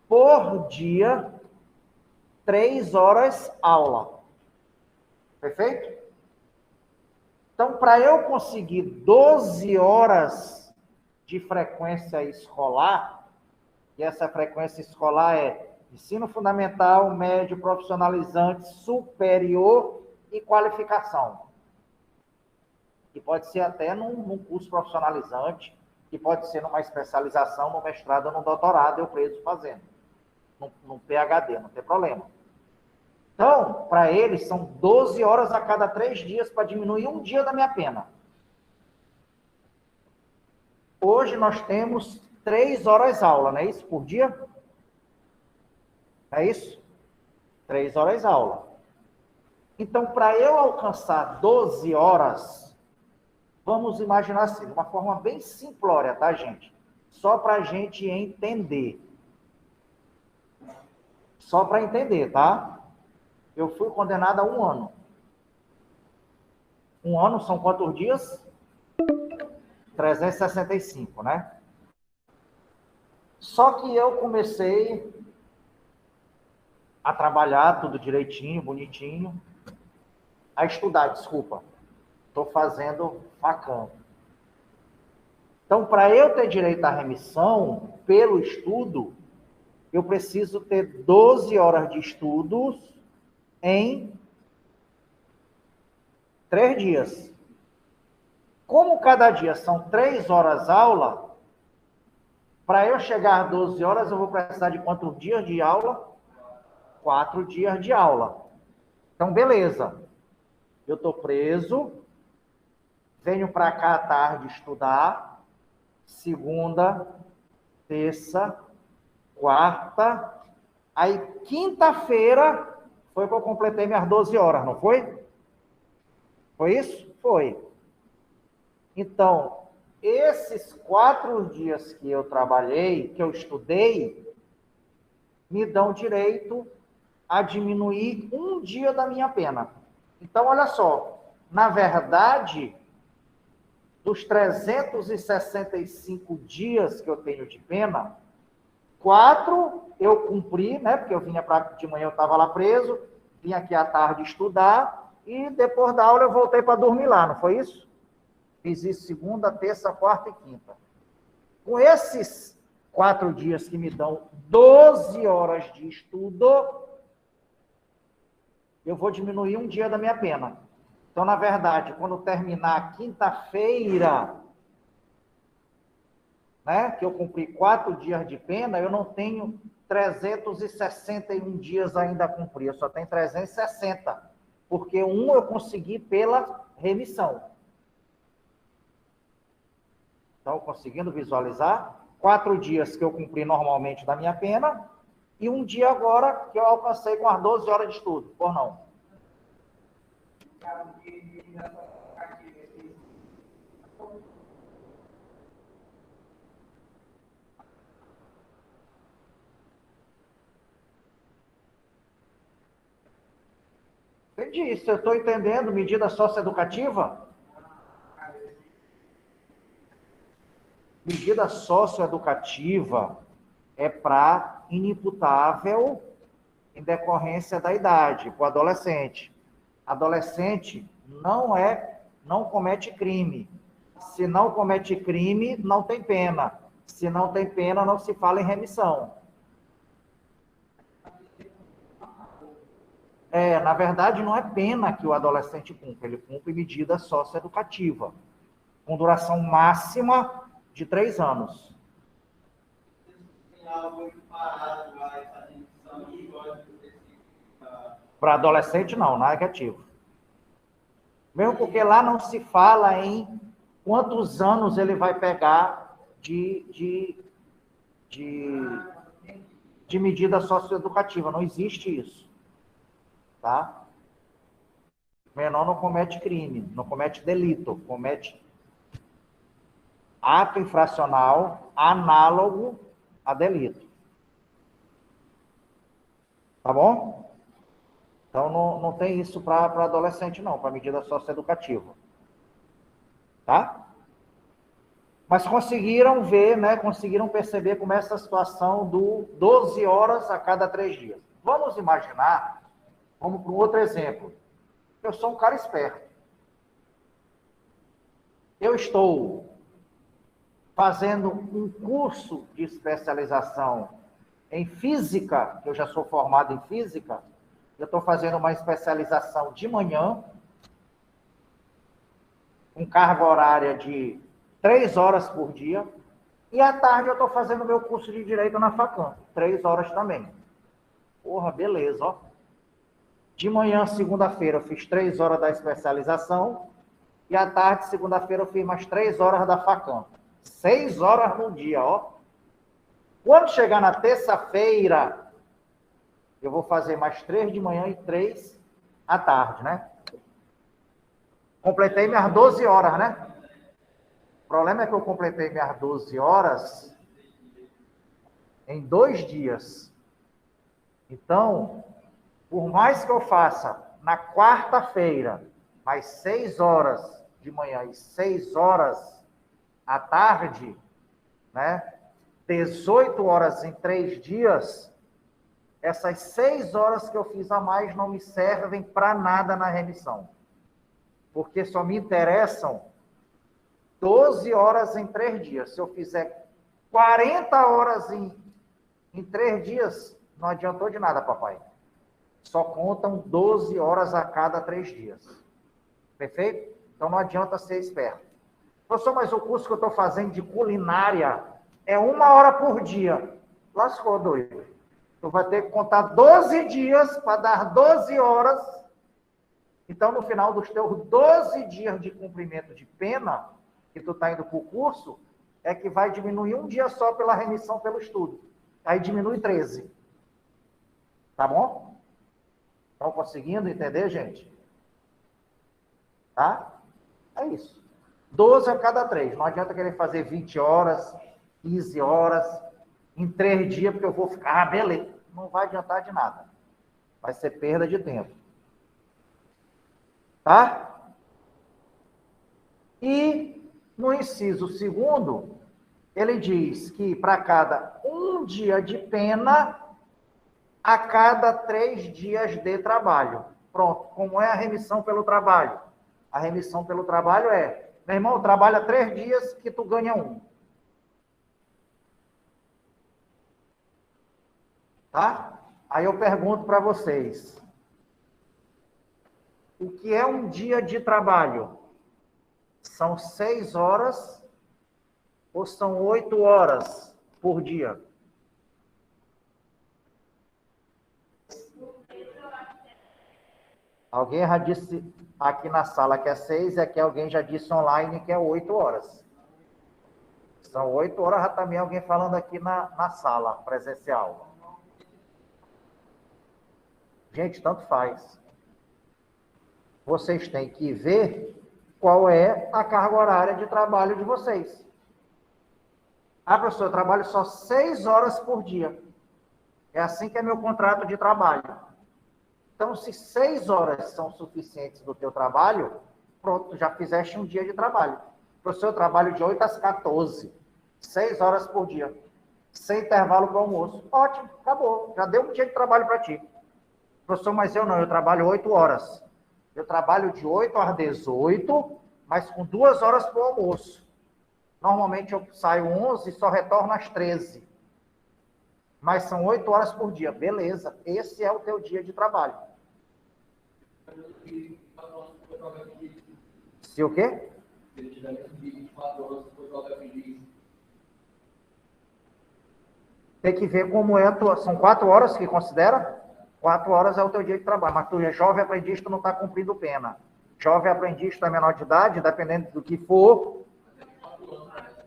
por dia, 3 horas aula. Perfeito? Então, para eu conseguir 12 horas de frequência escolar, e essa frequência escolar é ensino fundamental, médio, profissionalizante, superior e qualificação. Que pode ser até num curso profissionalizante, que pode ser numa especialização, no mestrado ou no doutorado, eu preso fazendo. No PhD, não tem problema. Então, para eles, são 12 horas a cada 3 dias para diminuir um dia da minha pena. Hoje nós temos 3 horas aula, não é isso? Por dia? É isso? 3 horas aula. Então, para eu alcançar 12 horas, vamos imaginar assim, de uma forma bem simplória, tá, gente? Só para a gente entender. Só para entender, tá? Eu fui condenado a 1 ano. 1 ano são quantos dias? 365, né? Só que eu comecei a trabalhar tudo direitinho, bonitinho, a estudar, desculpa. Estou fazendo facão. Então, para eu ter direito à remissão, pelo estudo, eu preciso ter 12 horas de estudos em 3 dias. Como cada dia são 3 horas aula, para eu chegar a 12 horas, eu vou precisar de quantos dias de aula? 4 dias de aula. Então, beleza. Eu estou preso, venho para cá à tarde estudar, segunda, terça, quarta, aí quinta-feira foi que eu completei minhas 12 horas, não foi? Foi isso? Foi. Então, esses 4 dias que eu trabalhei, que eu estudei, me dão direito a diminuir 1 dia da minha pena. Então, olha só, na verdade, dos 365 dias que eu tenho de pena, 4 eu cumpri, né? Porque eu vinha de manhã, eu estava lá preso, vim aqui à tarde estudar, e depois da aula eu voltei para dormir lá, não foi isso? Fiz isso segunda, terça, quarta e quinta. Com esses 4 dias que me dão 12 horas de estudo, eu vou diminuir 1 dia da minha pena. Então, na verdade, quando terminar a quinta-feira, né, que eu cumpri 4 dias de pena, eu não tenho 361 dias ainda a cumprir, eu só tenho 360, porque 1 eu consegui pela remissão. Então, conseguindo visualizar, 4 dias que eu cumpri normalmente da minha pena, e 1 dia agora que eu alcancei com as 12 horas de estudo, ou não? Entendi, se eu estou entendendo, medida socioeducativa? Medida socioeducativa é para inimputável em decorrência da idade, para o adolescente. Adolescente não comete crime. Se não comete crime, não tem pena. Se não tem pena, não se fala em remissão. Na verdade, não é pena que o adolescente cumpre, ele cumpre medida socioeducativa, com duração máxima de 3 anos. Para adolescente, não, negativo. Mesmo porque lá não se fala em quantos anos ele vai pegar de medida socioeducativa. Não existe isso. Tá? O menor não comete crime, não comete delito, comete ato infracional análogo a delito. Tá bom? Então, não tem isso para adolescente, não, para medida socioeducativa. Tá? Mas conseguiram ver, né? Conseguiram perceber como é essa situação do 12 horas a cada 3 dias. Vamos imaginar, vamos para um outro exemplo. Eu sou um cara esperto. eu estou fazendo um curso de especialização em física, que eu já sou formado em física, eu estou fazendo uma especialização de manhã, com carga horária de 3 horas por dia, e à tarde eu estou fazendo meu curso de Direito na Facam, 3 horas também. Porra, beleza, ó. De manhã, segunda-feira, eu fiz 3 horas da especialização, e à tarde, segunda-feira, eu fiz mais 3 horas da Facam. 6 horas no dia, ó. Quando chegar na terça-feira, eu vou fazer mais 3 de manhã e 3 à tarde, né? Completei minhas 12 horas, né? O problema é que eu completei minhas 12 horas em 2 dias. Então, por mais que eu faça na quarta-feira, mais 6 horas de manhã e 6 horas à tarde, né? 18 horas em 3 dias, essas 6 horas que eu fiz a mais não me servem para nada na remissão. Porque só me interessam 12 horas em 3 dias. Se eu fizer 40 horas em 3 dias, não adiantou de nada, papai. Só contam 12 horas a cada 3 dias. Perfeito? Então não adianta ser esperto. Professor, mas o curso que eu estou fazendo de culinária é 1 hora por dia. Lascou, doido. Tu vai ter que contar 12 dias para dar 12 horas. Então, no final dos teus 12 dias de cumprimento de pena, que tu está indo para o curso, é que vai diminuir 1 dia só pela remissão pelo estudo. Aí diminui 13. Tá bom? Estão conseguindo entender, gente? Tá? É isso. 12 a cada 3. Não adianta querer fazer 20 horas, 15 horas, em 3 dias, porque eu vou ficar, beleza. Não vai adiantar de nada. Vai ser perda de tempo. Tá? E no inciso 2º, ele diz que para cada 1 dia de pena, a cada 3 dias de trabalho. Pronto. Como é a remissão pelo trabalho? A remissão pelo trabalho é, meu irmão, trabalha 3 dias que tu ganha 1. Tá? Aí eu pergunto para vocês, o que é um dia de trabalho? São 6 horas ou são 8 horas por dia? Alguém já disse aqui na sala que é 6, e aqui alguém já disse online que é 8 horas. São 8 horas, já também alguém falando aqui na sala presencial. Gente, tanto faz. Vocês têm que ver qual é a carga horária de trabalho de vocês. Ah, professor, eu trabalho só 6 horas por dia. É assim que é meu contrato de trabalho. Então, se 6 horas são suficientes do teu trabalho, pronto, já fizeste um dia de trabalho. Professor, eu trabalho de 8 às 14. 6 horas por dia. Sem intervalo para o almoço. Ótimo, acabou. Já deu um dia de trabalho para ti. Professor, mas eu não, eu trabalho 8 horas. Eu trabalho de 8 às 18, mas com 2 horas para o almoço. Normalmente eu saio 11 e só retorno às 13. Mas são 8 horas por dia. Beleza, esse é o teu dia de trabalho. Se o quê? Tem que ver como é a tua... São 4 horas que considera? 4 horas é o teu dia de trabalho. Mas tu é jovem aprendiz, tu não está cumprindo pena. Jovem aprendiz, tu é menor de idade, dependendo do que for.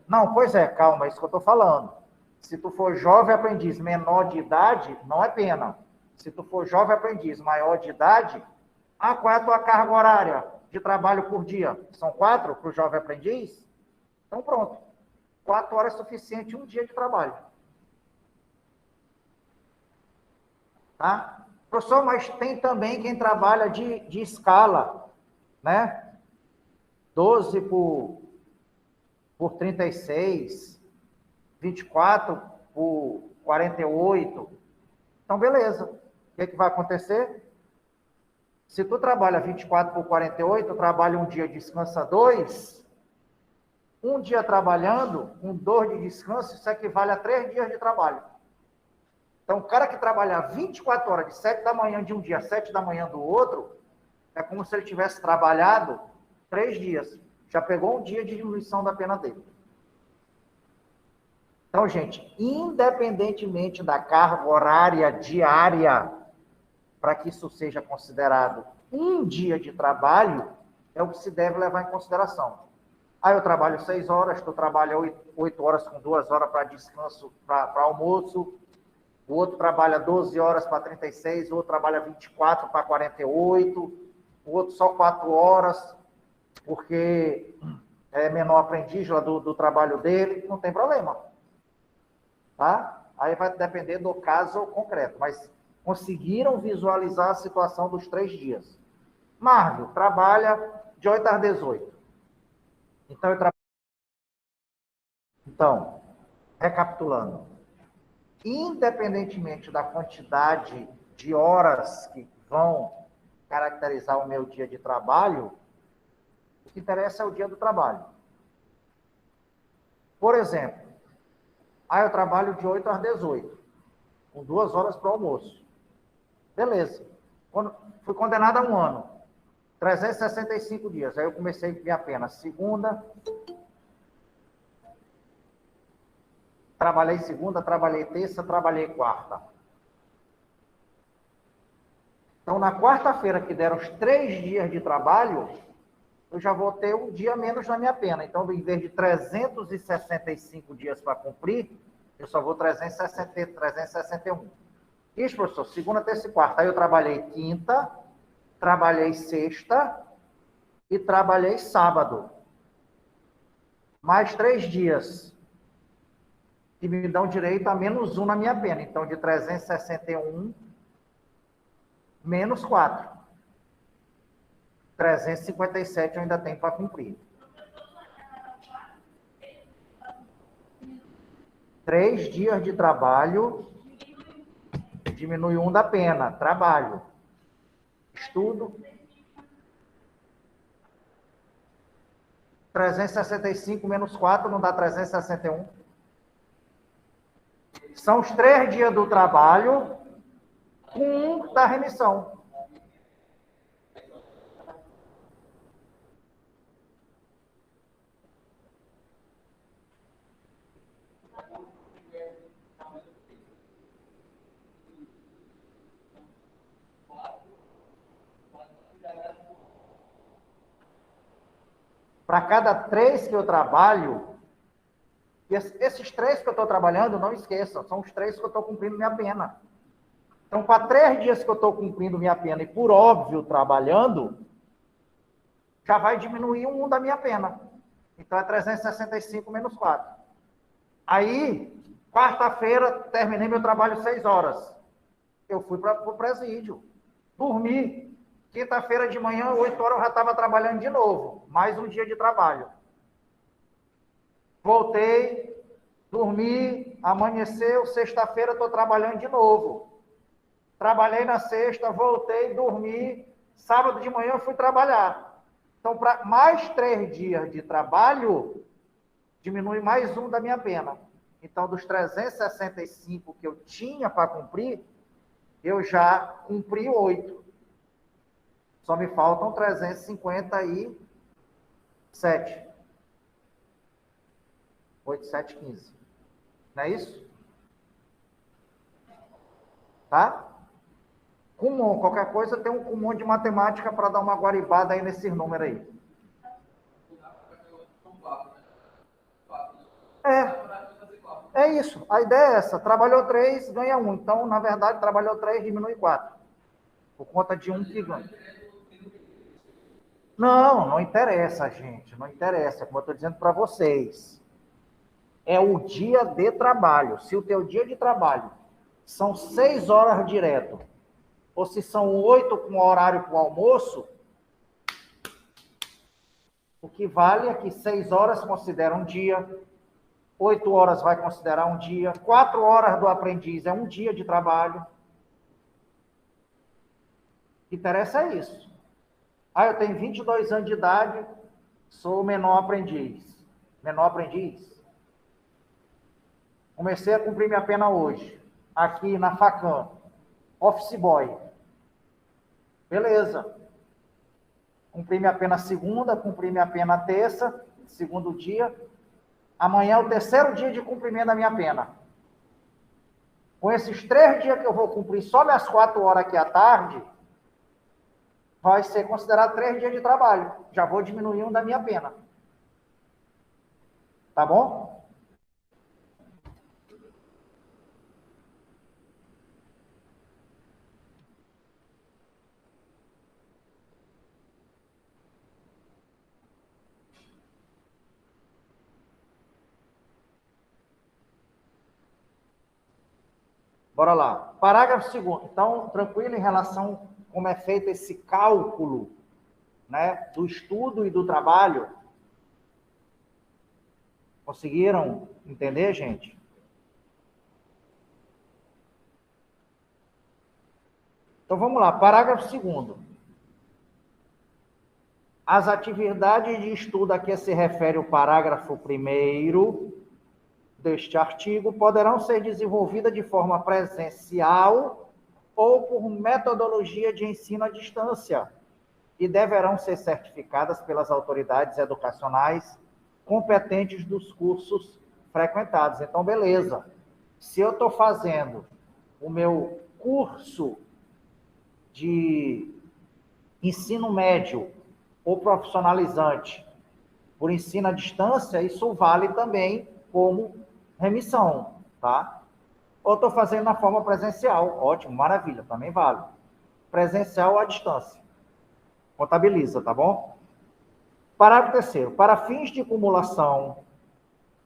Não, pois é, calma, é isso que eu estou falando. Se tu for jovem aprendiz menor de idade, não é pena. Se tu for jovem aprendiz maior de idade, qual é a tua carga horária de trabalho por dia? São 4 para o jovem aprendiz? Então pronto. 4 horas é suficiente um dia de trabalho. Tá? Professor, mas tem também quem trabalha de escala, né? 12 por 36, 24 por 48. Então, beleza. O que vai acontecer? Se tu trabalha 24 por 48, tu trabalha um dia, descansa 2, Um dia trabalhando, com 2 de descanso, isso equivale a 3 dias de trabalho. Então, o cara que trabalhar 24 horas, de 7 da manhã de um dia a 7 da manhã do outro, é como se ele tivesse trabalhado 3 dias. Já pegou um dia de diminuição da pena dele. Então, gente, independentemente da carga horária diária, para que isso seja considerado um dia de trabalho, é o que se deve levar em consideração. Aí eu trabalho 6 horas, tu trabalha 8 horas com 2 horas para descanso, para almoço, o outro trabalha 12 horas para 36, o outro trabalha 24 para 48, o outro só 4 horas, porque é menor aprendiz lá do trabalho dele, não tem problema. Tá? Aí vai depender do caso concreto, mas conseguiram visualizar a situação dos 3 dias. Marvel trabalha de 8 às 18. Então, recapitulando, independentemente da quantidade de horas que vão caracterizar o meu dia de trabalho, o que interessa é o dia do trabalho. Por exemplo, eu trabalho de 8 às 18, com 2 horas para o almoço. Beleza. Fui condenado a 1 ano, 365 dias. Aí eu comecei minha pena segunda, trabalhei segunda, trabalhei terça, trabalhei quarta. Então, na quarta-feira, que deram os 3 dias de trabalho, eu já vou ter um dia menos na minha pena. Então, em vez de 365 dias para cumprir, eu só vou 361. Isso, professor, segunda, terça e quarta. Aí eu trabalhei quinta, trabalhei sexta e trabalhei sábado. Mais 3 dias, que me dão direito a menos 1 na minha pena. Então, de 361, menos 4. 357 eu ainda tenho para cumprir. 3 dias de trabalho, diminui 1 da pena. Trabalho. Estudo. 365 menos 4 não dá 361. São os 3 dias do trabalho com 1 da remissão. Para cada 3 que eu trabalho, esses 3 que eu estou trabalhando, não esqueçam, são os 3 que eu estou cumprindo minha pena. Então, para 3 dias que eu estou cumprindo minha pena e, por óbvio, trabalhando, já vai diminuir 1 da minha pena. Então, é 365 menos 4. Aí, quarta-feira, terminei meu trabalho 6 horas. Eu fui para o presídio. Dormi. Quinta-feira de manhã, 8 horas, eu já estava trabalhando de novo. Mais um dia de trabalho. Voltei, dormi, amanheceu, sexta-feira estou trabalhando de novo. Trabalhei na sexta, voltei, dormi, sábado de manhã eu fui trabalhar. Então, para mais 3 dias de trabalho, diminui mais 1 da minha pena. Então, dos 365 que eu tinha para cumprir, eu já cumpri 8. Só me faltam 357. 8, 7, 15. Não é isso? Tá? Kumon, qualquer coisa tem um Kumon de matemática para dar uma guaribada aí nesses números aí. É isso. A ideia é essa. Trabalhou 3, ganha 1. Então, na verdade, trabalhou 3, diminui 4. Por conta de 1 que ganha. Não interessa, gente. Não interessa. Como eu estou dizendo para vocês. É o dia de trabalho. Se o teu dia de trabalho são 6 horas direto, ou se são 8 com horário para o almoço, o que vale é que 6 horas considera um dia, 8 horas vai considerar um dia, 4 horas do aprendiz é um dia de trabalho. O que interessa é isso. Eu tenho 22 anos de idade, sou menor aprendiz. menor aprendiz. Comecei a cumprir minha pena hoje, aqui na Facam, office boy. Beleza. Cumpri minha pena segunda, cumpri minha pena terça, segundo dia. Amanhã é o terceiro dia de cumprimento da minha pena. Com esses 3 dias que eu vou cumprir só minhas 4 horas aqui à tarde, vai ser considerado 3 dias de trabalho. Já vou diminuir um da minha pena. Tá bom? Bora lá. Parágrafo 2º. Então, tranquilo em relação a como é feito esse cálculo, né, do estudo e do trabalho? Conseguiram entender, gente? Então, vamos lá. Parágrafo 2º. As atividades de estudo a que se refere o parágrafo 1º deste artigo poderão ser desenvolvidas de forma presencial ou por metodologia de ensino à distância e deverão ser certificadas pelas autoridades educacionais competentes dos cursos frequentados. Então, beleza. Se eu estou fazendo o meu curso de ensino médio ou profissionalizante por ensino à distância, isso vale também como remissão, tá? Ou estou fazendo na forma presencial, ótimo, maravilha, também vale. Presencial à distância. Contabiliza, tá bom? Parágrafo 3º. Para fins de acumulação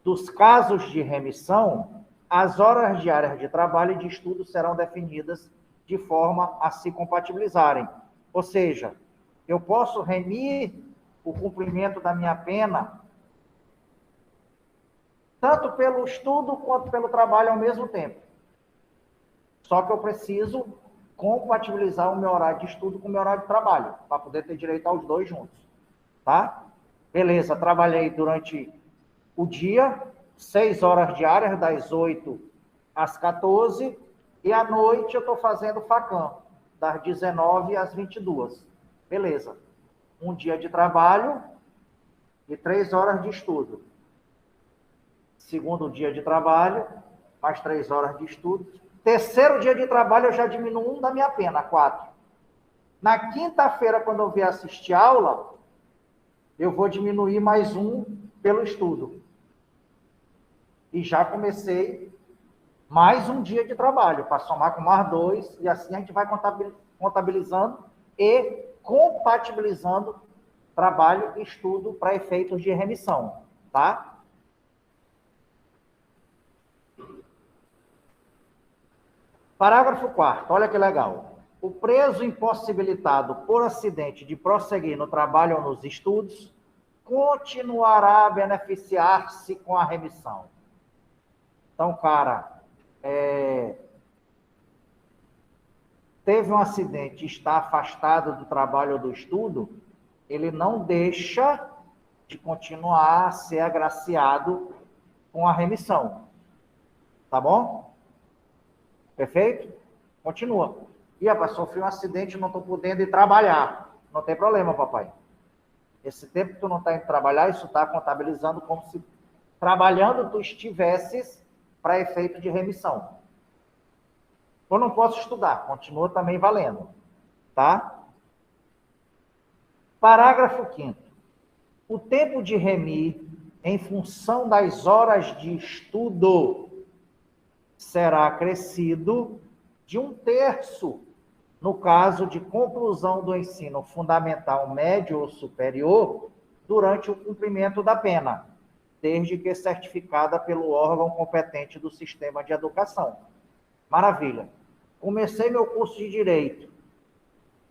dos casos de remissão, as horas diárias de trabalho e de estudo serão definidas de forma a se compatibilizarem. Ou seja, eu posso remir o cumprimento da minha pena tanto pelo estudo quanto pelo trabalho ao mesmo tempo. Só que eu preciso compatibilizar o meu horário de estudo com o meu horário de trabalho, para poder ter direito aos dois juntos. Tá? Beleza, trabalhei durante o dia, 6 horas diárias, das 8 às 14, e à noite eu estou fazendo Facam, das 19 às 22. Beleza. Um dia de trabalho e 3 horas de estudo. Segundo dia de trabalho, mais 3 horas de estudo. Terceiro dia de trabalho, eu já diminuo um da minha pena, 4. Na quinta-feira, quando eu vier assistir aula, eu vou diminuir mais um pelo estudo. E já comecei mais um dia de trabalho, para somar com mais 2, e assim a gente vai contabilizando e compatibilizando trabalho e estudo para efeitos de remissão, tá? Parágrafo 4º, olha que legal. O preso impossibilitado por acidente de prosseguir no trabalho ou nos estudos continuará a beneficiar-se com a remissão. Então, cara, teve um acidente, está afastado do trabalho ou do estudo, ele não deixa de continuar a ser agraciado com a remissão. Tá bom? Perfeito? Continua. E, rapaz, sofri um acidente, não estou podendo ir trabalhar. Não tem problema, papai. Esse tempo que tu não está indo trabalhar, isso está contabilizando como se trabalhando tu estivesses para efeito de remissão. Eu não posso estudar, continua também valendo. Tá? Parágrafo 5º. O tempo de remir, em função das horas de estudo, será acrescido de 1/3 no caso de conclusão do ensino fundamental médio ou superior durante o cumprimento da pena, desde que certificada pelo órgão competente do sistema de educação. Maravilha. Comecei meu curso de Direito.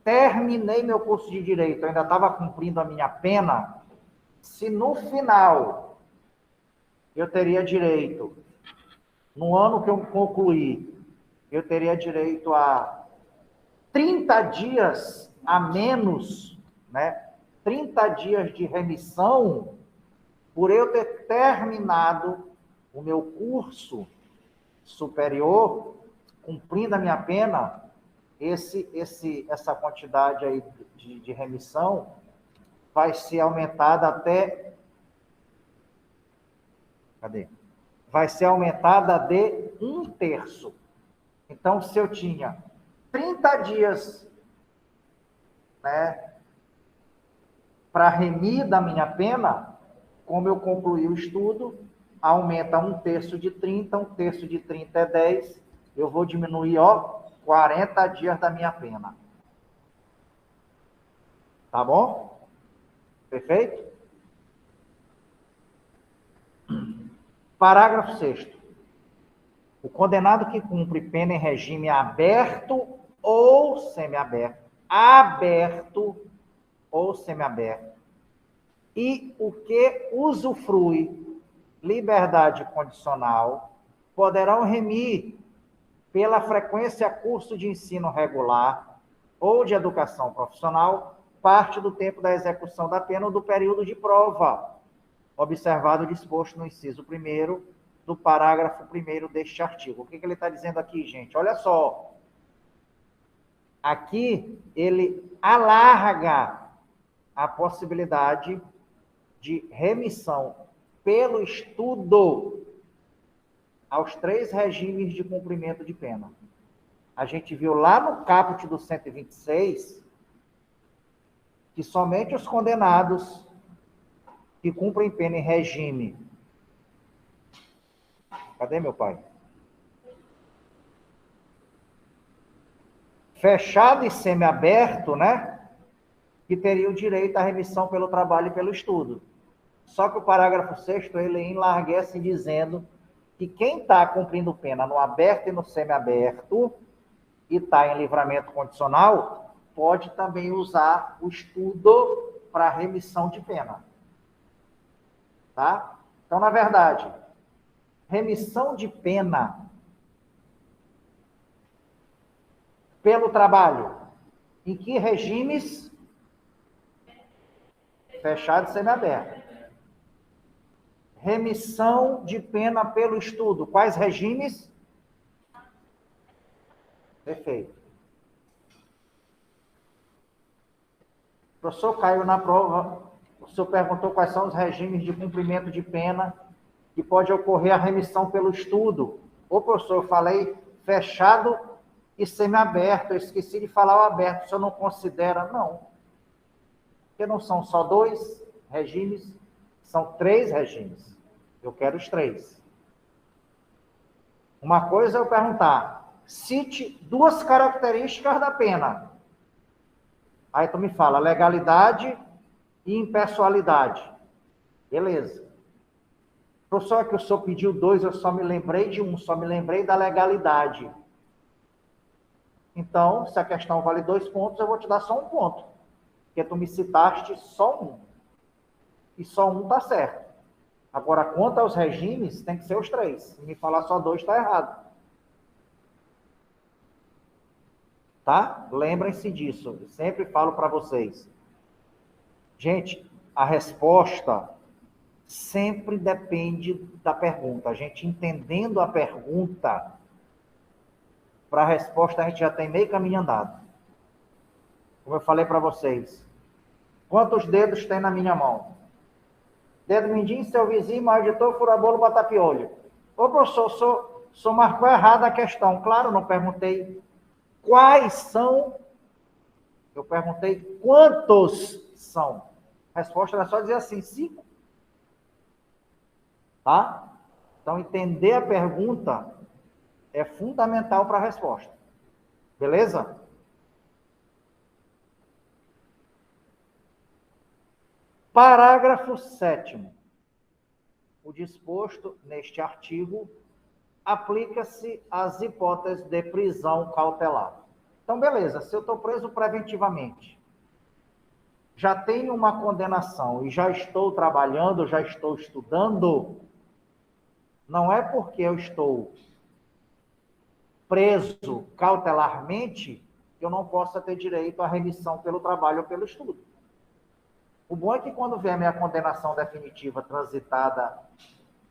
Terminei meu curso de Direito, eu ainda estava cumprindo a minha pena. Se no final eu teria direito, no ano que eu concluí, eu teria direito a 30 dias a menos, né? 30 dias de remissão, por eu ter terminado o meu curso superior, cumprindo a minha pena, essa quantidade aí de remissão vai ser aumentada até... Cadê? Vai ser aumentada de 1/3. Então, se eu tinha 30 dias, né, para remir da minha pena, como eu concluí o estudo, aumenta 1/3 de 30, 1/3 de 30 é 10, eu vou diminuir, 40 dias da minha pena. Tá bom? Perfeito? Parágrafo 6º. O condenado que cumpre pena em regime aberto ou semiaberto, aberto ou semiaberto, e o que usufrui liberdade condicional, poderão remir pela frequência curso de ensino regular ou de educação profissional, parte do tempo da execução da pena ou do período de prova, observado o disposto no inciso 1º do parágrafo 1º deste artigo. O que ele está dizendo aqui, gente? Olha só. Aqui, ele alarga a possibilidade de remissão pelo estudo aos 3 regimes de cumprimento de pena. A gente viu lá no caput do 126 que somente os condenados que cumprem pena em regime... Cadê meu pai? Fechado e semiaberto, né? Que teriam direito à remissão pelo trabalho e pelo estudo. Só que o parágrafo 6º, ele enlarguece dizendo que quem está cumprindo pena no aberto e no semiaberto e está em livramento condicional, pode também usar o estudo para remissão de pena. Tá? Então, na verdade, remissão de pena pelo trabalho. Em que regimes? Fechado e semiaberto. Remissão de pena pelo estudo. Quais regimes? Perfeito. O professor caiu na prova, o senhor perguntou quais são os regimes de cumprimento de pena que pode ocorrer a remissão pelo estudo. Ô, professor, eu falei fechado e semiaberto, eu esqueci de falar o aberto, o senhor não considera? Não. Porque não são só 2 regimes, são 3 regimes. Eu quero os 3. Uma coisa é eu perguntar, cite 2 características da pena. Aí tu me fala, legalidade e impessoalidade. Beleza. Professor, que o senhor pediu 2, eu só me lembrei de 1, só me lembrei da legalidade. Então, se a questão vale 2 pontos, eu vou te dar só 1 ponto. Porque tu me citaste só 1. E só 1 está certo. Agora, quanto aos regimes, tem que ser os 3. Se me falar só 2, está errado. Tá? Lembrem-se disso. Eu sempre falo para vocês. Gente, a resposta sempre depende da pergunta. A gente entendendo a pergunta, para a resposta a gente já tem meio caminho andado. Como eu falei para vocês. Quantos dedos tem na minha mão? Dedo mindinho, seu vizinho, maior editor, fura-bolo, bata-piolho. Ô, professor, o senhor marcou errado a questão. Claro, não perguntei quais são. Eu perguntei quantos são. A resposta era só dizer assim, 5. Tá? Então, entender a pergunta é fundamental para a resposta. Beleza? Parágrafo 7º. O disposto neste artigo aplica-se às hipóteses de prisão cautelar. Então, beleza, se eu estou preso preventivamente, já tenho uma condenação e já estou trabalhando, já estou estudando, não é porque eu estou preso cautelarmente que eu não possa ter direito à remissão pelo trabalho ou pelo estudo. O bom é que quando vier minha condenação definitiva transitada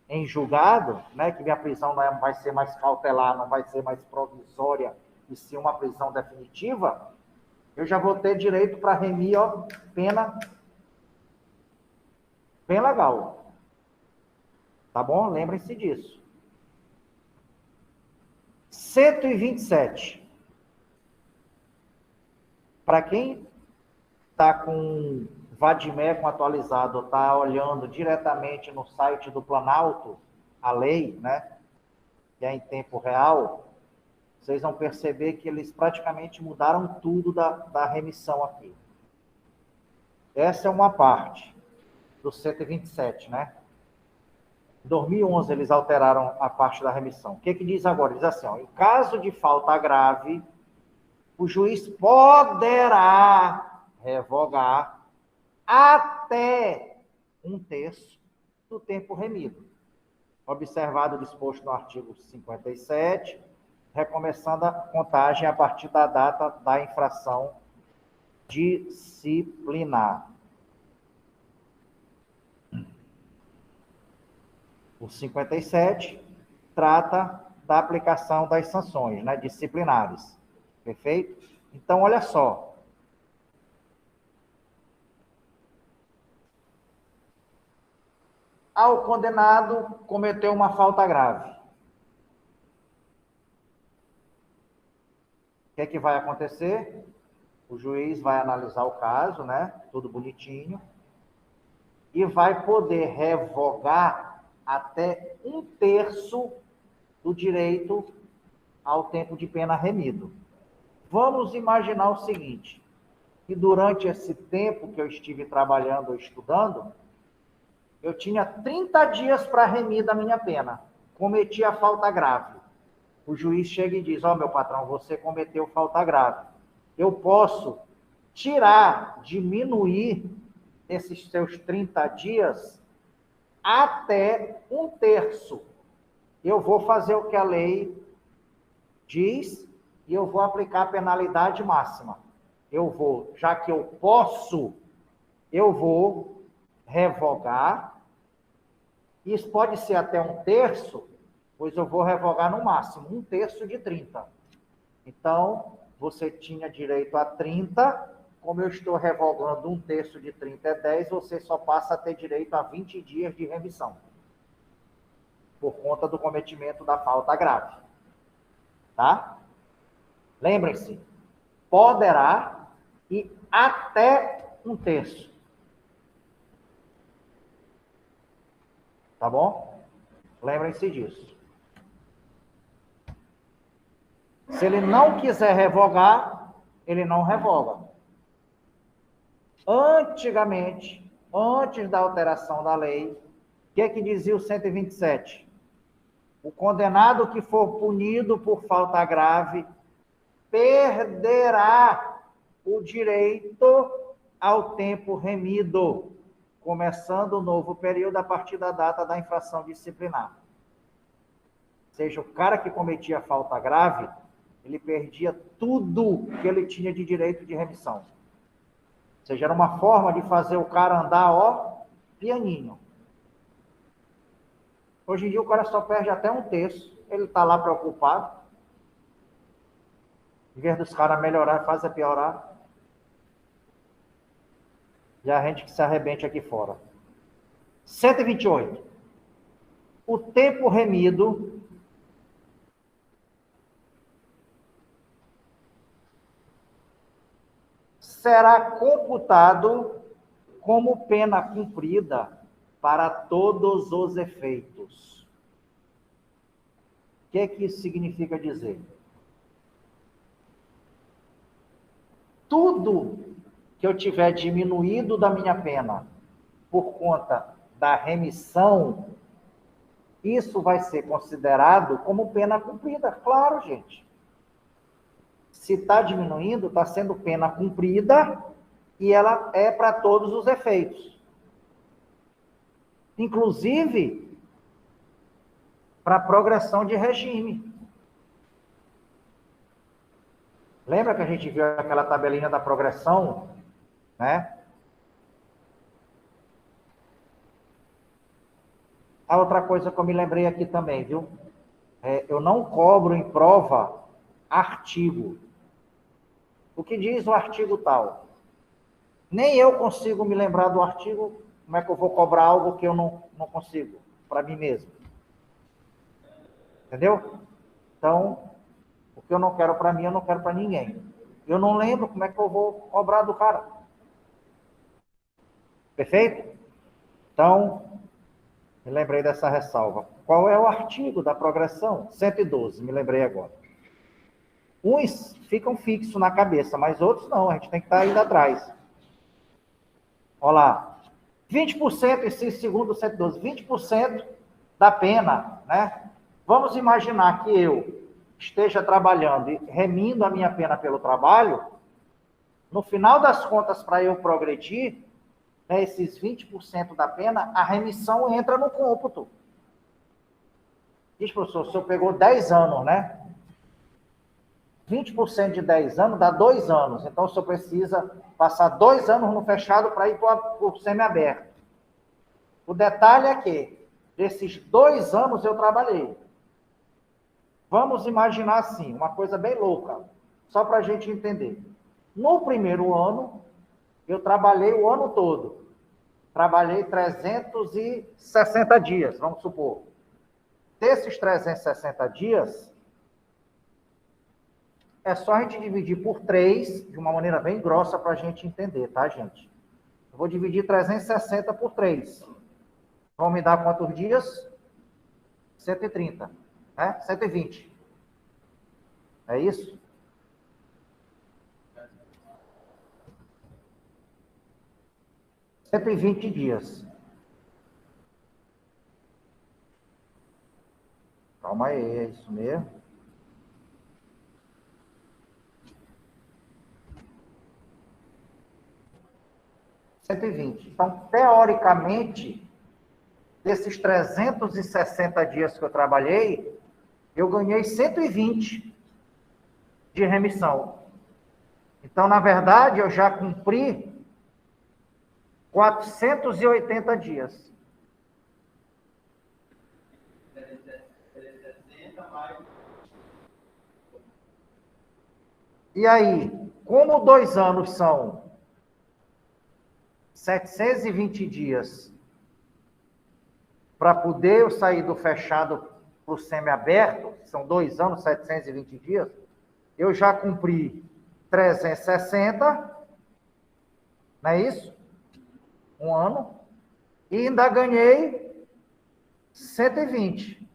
em julgado, né, que minha prisão não vai ser mais cautelar, não vai ser mais provisória, e sim uma prisão definitiva, eu já vou ter direito para remir, ó, pena bem legal. Tá bom? Lembrem-se disso. 127. Para quem está com Vadimeco atualizado, está olhando diretamente no site do Planalto, a lei, né, que é em tempo real, vocês vão perceber que eles praticamente mudaram tudo da remissão aqui. Essa é uma parte do 127, né? Em 2011, eles alteraram a parte da remissão. O que diz agora? Diz assim, ó, em caso de falta grave, o juiz poderá revogar até 1/3 do tempo remido. Observado o disposto no artigo 57, recomeçando a contagem a partir da data da infração disciplinar. O 57 trata da aplicação das sanções, né, disciplinares. Perfeito? Então, olha só. O condenado cometeu uma falta grave. O que vai acontecer? O juiz vai analisar o caso, né? Tudo bonitinho. E vai poder revogar até 1/3 do direito ao tempo de pena remido. Vamos imaginar o seguinte, que durante esse tempo que eu estive trabalhando ou estudando, eu tinha 30 dias para remir da minha pena. Cometi a falta grave. O juiz chega e diz, ó, meu patrão, você cometeu falta grave. Eu posso tirar, diminuir esses seus 30 dias até 1/3. Eu vou fazer o que a lei diz e eu vou aplicar a penalidade máxima. Eu vou, já que eu posso, eu vou revogar. Isso pode ser até 1/3, pois eu vou revogar no máximo 1/3 de 30. Então, você tinha direito a 30, como eu estou revogando 1/3 de 30 é 10, você só passa a ter direito a 20 dias de remissão, por conta do cometimento da falta grave. Tá? Lembrem-se, poderá e até 1/3. Tá bom? Lembrem-se disso. Se ele não quiser revogar, ele não revoga. Antigamente, antes da alteração da lei, o que dizia o 127? O condenado que for punido por falta grave perderá o direito ao tempo remido, começando o novo período a partir da data da infração disciplinar. Ou seja, o cara que cometia falta grave, ele perdia tudo que ele tinha de direito de remissão. Ou seja, era uma forma de fazer o cara andar, ó, pianinho. Hoje em dia o cara só perde até 1/3. Ele está lá preocupado. Em vez dos caras melhorar, faz é piorar. E a gente que se arrebente aqui fora. 128. O tempo remido será computado como pena cumprida para todos os efeitos. O que isso significa dizer? Tudo que eu tiver diminuído da minha pena por conta da remissão, isso vai ser considerado como pena cumprida. Claro, gente. Se está diminuindo, está sendo pena cumprida e ela é para todos os efeitos. Inclusive, para progressão de regime. Lembra que a gente viu aquela tabelinha da progressão, né? A outra coisa que eu me lembrei aqui também, viu? Eu não cobro em prova artigo. O que diz o artigo tal? Nem eu consigo me lembrar do artigo, como é que eu vou cobrar algo que eu não consigo para mim mesmo? Entendeu? Então, o que eu não quero para mim, eu não quero para ninguém. Eu não lembro como é que eu vou cobrar do cara. Perfeito? Então, me lembrei dessa ressalva. Qual é o artigo da progressão? 112, me lembrei agora. Uns ficam fixos na cabeça, mas outros não, a gente tem que estar indo atrás. Olha lá. 20%, esse segundo 112, 20% da pena, né? Vamos imaginar que eu esteja trabalhando e remindo a minha pena pelo trabalho, no final das contas, para eu progredir, né, esses 20% da pena, a remissão entra no cômputo. Diz, professor, o senhor pegou 10 anos, né? 20% de 10 anos dá 2 anos. Então, o senhor precisa passar 2 anos no fechado para ir para o semiaberto. O detalhe é que, desses 2 anos eu trabalhei. Vamos imaginar assim, uma coisa bem louca, só para a gente entender. No primeiro ano, eu trabalhei o ano todo. Trabalhei 360 dias, vamos supor. Desses 360 dias, é só a gente dividir por 3, de uma maneira bem grossa para a gente entender, tá, gente? Eu vou dividir 360 por 3. Vão me dar quantos dias? 130, né? 120. É isso? R$120 dias. Calma aí, é isso mesmo. Então, teoricamente, desses 360 dias que eu trabalhei, eu ganhei 120 de remissão. Então, na verdade, eu já cumpri 480 dias. E aí, como 2 anos são 720 dias para poder eu sair do fechado para o semiaberto, são 2 anos, 720 dias, eu já cumpri 360, não é isso? 1 ano, e ainda ganhei 120.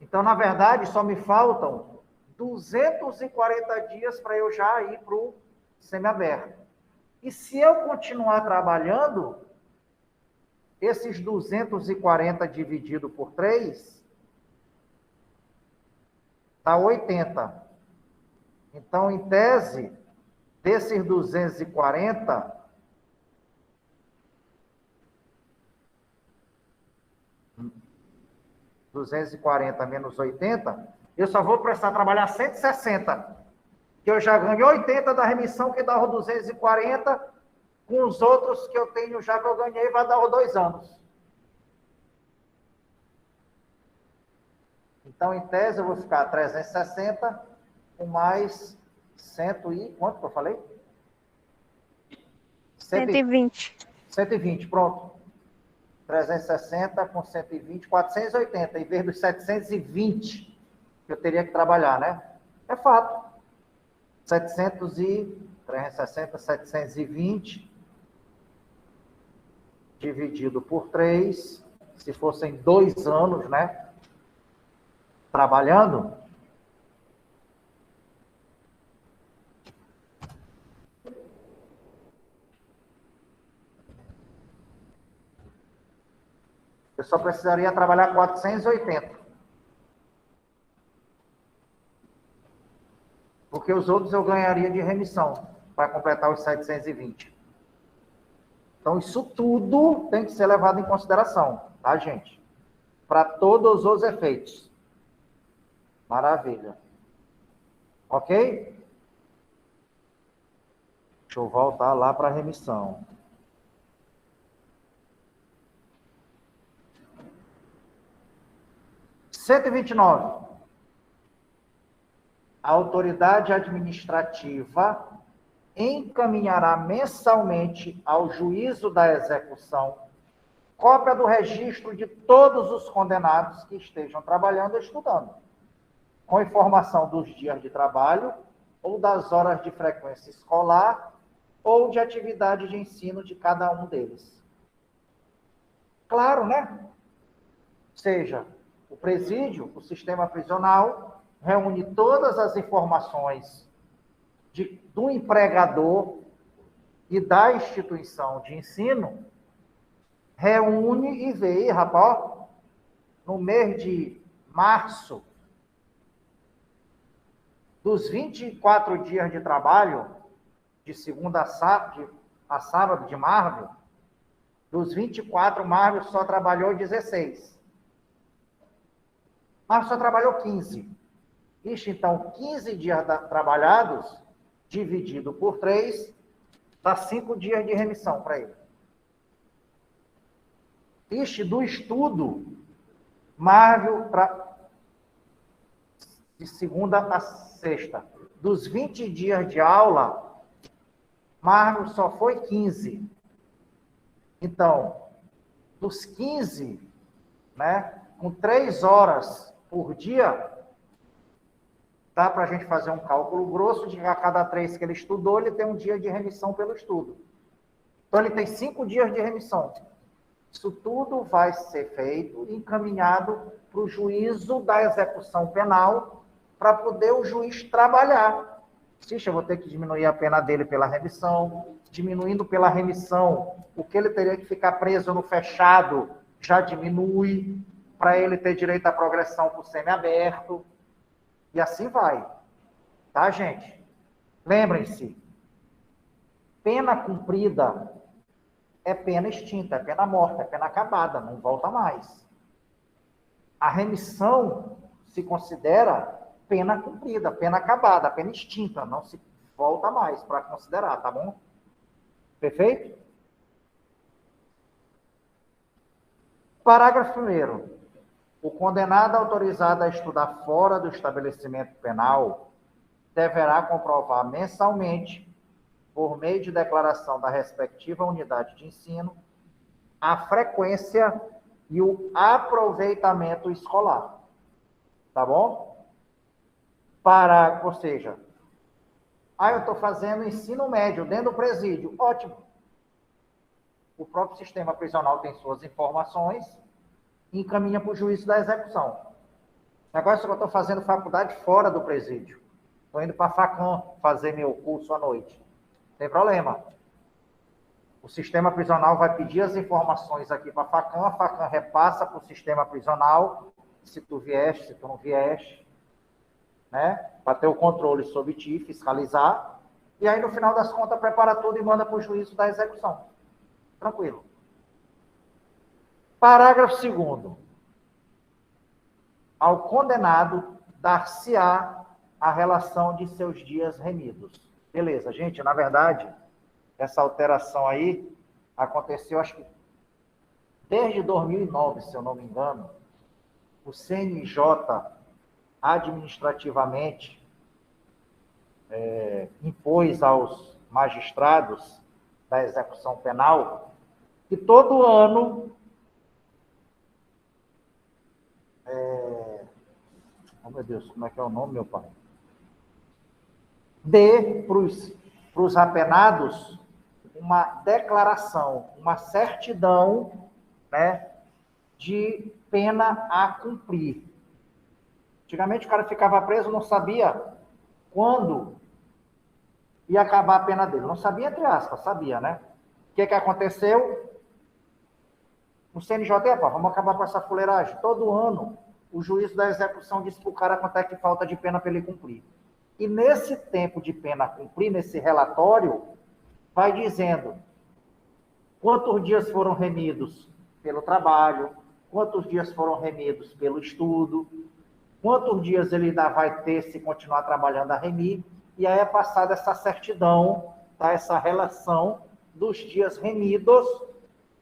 Então, na verdade, só me faltam 240 dias para eu já ir para o semiaberto. E se eu continuar trabalhando, esses 240 dividido por 3, dá 80. Então, em tese, desses 240, menos 80, eu só vou precisar trabalhar 160, que eu já ganho 80 da remissão, que dá os 240, com os outros que eu tenho já que eu ganhei, vai dar os 2 anos. Então, em tese, eu vou ficar 360 com mais 100 e... Quanto que eu falei? 120. 120, pronto. 360 com 120, 480, em vez dos 720 que eu teria que trabalhar, né? É fato. 360, 720, dividido por 3, se fossem 2 anos, né? Trabalhando. Eu só precisaria trabalhar 480. Porque os outros eu ganharia de remissão para completar os 720. Então, isso tudo tem que ser levado em consideração, tá, gente? Para todos os efeitos. Maravilha. Ok? Show. Deixa eu voltar lá para a remissão. R$129. A autoridade administrativa encaminhará mensalmente ao juízo da execução cópia do registro de todos os condenados que estejam trabalhando ou estudando, com informação dos dias de trabalho ou das horas de frequência escolar ou de atividade de ensino de cada um deles. Claro, né? Ou seja, o presídio, o sistema prisional, reúne todas as informações do empregador e da instituição de ensino, reúne e vê, rapaz, no mês de março, dos 24 dias de trabalho, de segunda a sábado de Marvel, dos 24, Marvel só trabalhou 16. Marvel só trabalhou 15. Ixi, então, 15 dias trabalhados, dividido por 3, dá 5 dias de remissão para ele. Ixi, do estudo, Marvel, de segunda a sexta, dos 20 dias de aula, Marvel só foi 15. Então, dos 15, né, com 3 horas por dia, dá para a gente fazer um cálculo grosso de que a cada 3 que ele estudou, ele tem um dia de remissão pelo estudo. Então, ele tem 5 dias de remissão. Isso tudo vai ser feito, encaminhado para o juízo da execução penal, para poder o juiz trabalhar. Ixi, eu vou ter que diminuir a pena dele pela remissão. Diminuindo pela remissão, o que ele teria que ficar preso no fechado já diminui, para ele ter direito à progressão para o semiaberto. E assim vai. Tá, gente? Lembrem-se, pena cumprida é pena extinta, é pena morta, é pena acabada, não volta mais. A remissão se considera pena cumprida, pena acabada, pena extinta, não se volta mais para considerar, tá bom? Perfeito? Parágrafo 1º. O condenado autorizado a estudar fora do estabelecimento penal deverá comprovar mensalmente, por meio de declaração da respectiva unidade de ensino, a frequência e o aproveitamento escolar. Tá bom? Ou seja, eu estou fazendo ensino médio dentro do presídio. Ótimo. O próprio sistema prisional tem suas informações e encaminha para o juízo da execução. Agora, se eu estou fazendo faculdade fora do presídio, estou indo para a FACAM fazer meu curso à noite, não tem problema. O sistema prisional vai pedir as informações aqui para a FACAM repassa para o sistema prisional, se tu vieste, se tu não vieste, né? Para ter o controle sobre ti, fiscalizar, e aí, no final das contas, prepara tudo e manda para o juízo da execução. Tranquilo. Parágrafo 2º. Ao condenado, dar-se-á a relação de seus dias remidos. Beleza, gente, na verdade, essa alteração aí aconteceu, acho que desde 2009, se eu não me engano, o CNJ, administrativamente, impôs aos magistrados da execução penal que todo ano oh, meu Deus, como é que é o nome, meu pai? Dê para os apenados uma declaração, uma certidão, né, de pena a cumprir. Antigamente o cara ficava preso, não sabia quando ia acabar a pena dele. Não sabia, entre aspas, sabia, né? O que aconteceu? O CNJ, vamos acabar com essa fuleiragem. Todo ano, o juízo da execução diz para o cara quanto é que falta de pena para ele cumprir. E nesse tempo de pena a cumprir, nesse relatório, vai dizendo quantos dias foram remidos pelo trabalho, quantos dias foram remidos pelo estudo, quantos dias ele ainda vai ter se continuar trabalhando a remir, e aí é passada essa certidão está essa relação dos dias remidos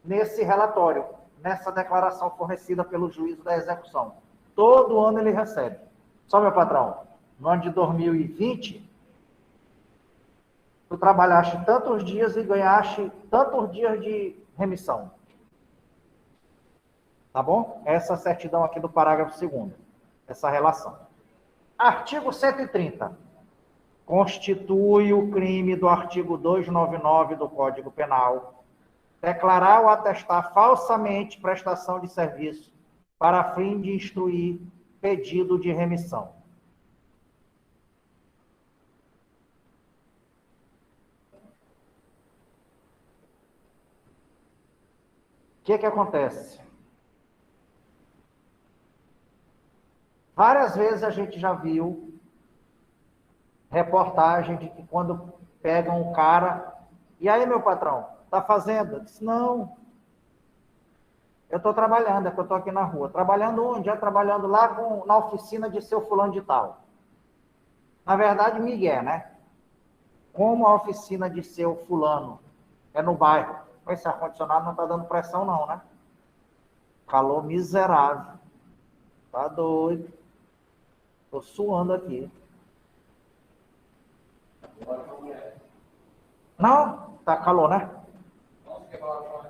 nesse relatório, nessa declaração fornecida pelo juízo da execução. Todo ano ele recebe. Só, meu patrão, no ano de 2020, tu trabalhaste tantos dias e ganhaste tantos dias de remissão. Tá bom? Essa certidão aqui do parágrafo 2º, essa relação. Artigo 130. Constitui o crime do artigo 299 do Código Penal declarar ou atestar falsamente prestação de serviço para fim de instruir pedido de remissão. O que acontece? Várias vezes a gente já viu reportagem de que quando pegam um cara, e aí, meu patrão, tá fazendo? Eu disse, não, eu estou trabalhando, é que eu estou aqui na rua. Trabalhando onde? Trabalhando lá na oficina de seu fulano de tal. Na verdade, Miguel, né? Como a oficina de seu fulano é no bairro, esse ar-condicionado não está dando pressão não, né? Calor miserável. Tá doido. Tô suando aqui. Não, tá calor, né?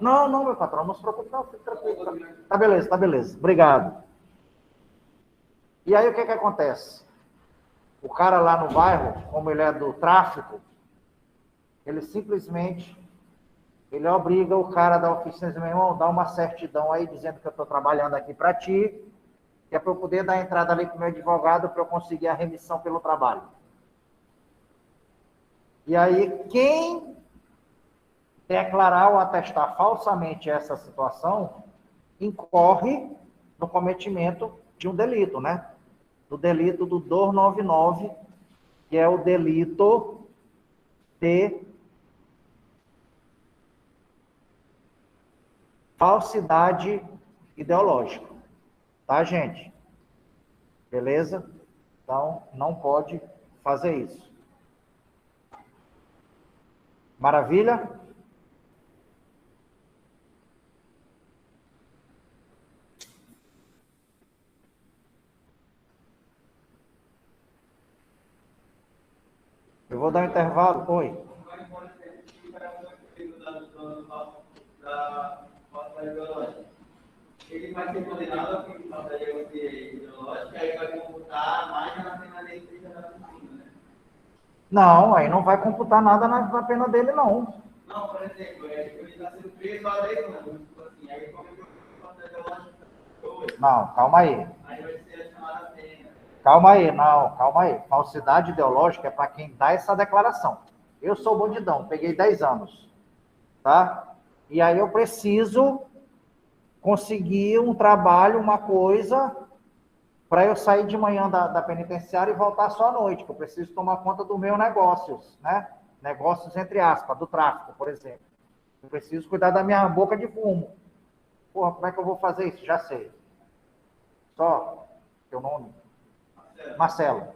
Não, meu patrão, não se preocupe, não, fique tranquilo. Tá beleza. Obrigado. E aí, o que acontece? O cara lá no bairro, como ele é do tráfico, ele simplesmente, ele obriga o cara da oficina, meu irmão, dá uma certidão aí, dizendo que eu estou trabalhando aqui para ti, que é para eu poder dar entrada ali com o meu advogado, para eu conseguir a remissão pelo trabalho. E aí, quem declarar ou atestar falsamente essa situação, incorre no cometimento de um delito, né? Do delito do 299, que é o delito de falsidade ideológica. Tá, gente? Beleza? Então, não pode fazer isso. Maravilha? Eu vou dar um intervalo. Oi. Ele vai ser condenado por falsidade ideológica, aí vai computar mais na pena dele que já está cumprindo, né? Não, aí não vai computar nada na pena dele, não. Não, por exemplo, ele está sendo preso há 10 anos. Assim, aí cometeu falsidade ideológica hoje. Não, calma aí. Aí vai ser chamada pena. Calma aí. Falsidade ideológica é para quem dá essa declaração. Eu sou bandidão, peguei 10 anos. Tá? E aí eu preciso conseguir um trabalho, uma coisa, para eu sair de manhã da penitenciária e voltar só à noite, que eu preciso tomar conta dos meus negócios, né? Negócios entre aspas, do tráfico, por exemplo. Eu preciso cuidar da minha boca de fumo. Porra, como é que eu vou fazer isso? Já sei. Só teu nome? Marcelo.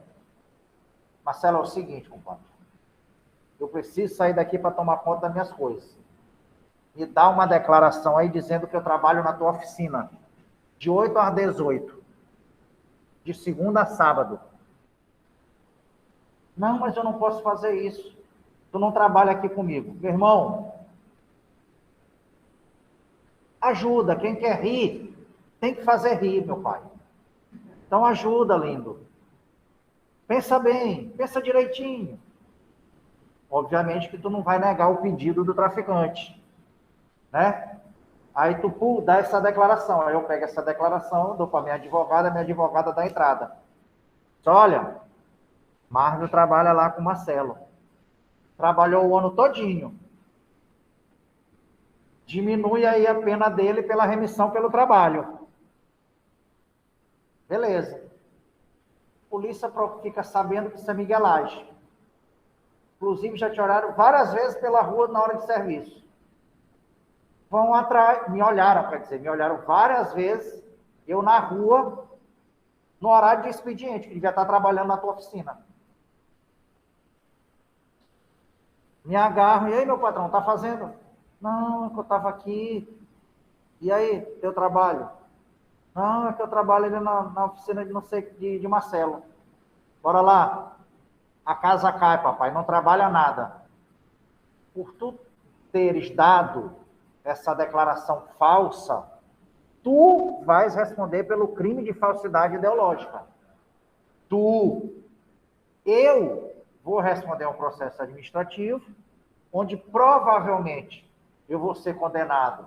Marcelo, é o seguinte, compadre. Eu preciso sair daqui para tomar conta das minhas coisas. Me dá uma declaração aí dizendo que eu trabalho na tua oficina de 8 às 18, de segunda a sábado. Não, mas eu não posso fazer isso. Tu não trabalha aqui comigo. Meu irmão, ajuda. Quem quer rir, tem que fazer rir, meu pai. Então ajuda, lindo. Pensa bem, pensa direitinho. Obviamente que tu não vai negar o pedido do traficante, né? Aí tu dá essa declaração. Aí eu pego essa declaração, dou para minha advogada dá entrada. Só olha, Marvel trabalha lá com o Marcelo. Trabalhou o ano todinho. Diminui aí a pena dele pela remissão pelo trabalho. Beleza. A polícia fica sabendo que isso é miguelagem. Inclusive, já te olharam várias vezes pela rua na hora de serviço. Vão atrás, me olharam várias vezes, eu na rua, no horário de expediente, que devia estar trabalhando na tua oficina. Me agarro, e aí, meu patrão, tá fazendo? Não, é que eu estava aqui. E aí, teu trabalho? Não, é que eu trabalho ali na oficina de não sei de Marcelo. Bora lá. A casa cai, papai, não trabalha nada. Por tu teres dado essa declaração falsa, tu vais responder pelo crime de falsidade ideológica. Eu vou responder um processo administrativo, onde provavelmente eu vou ser condenado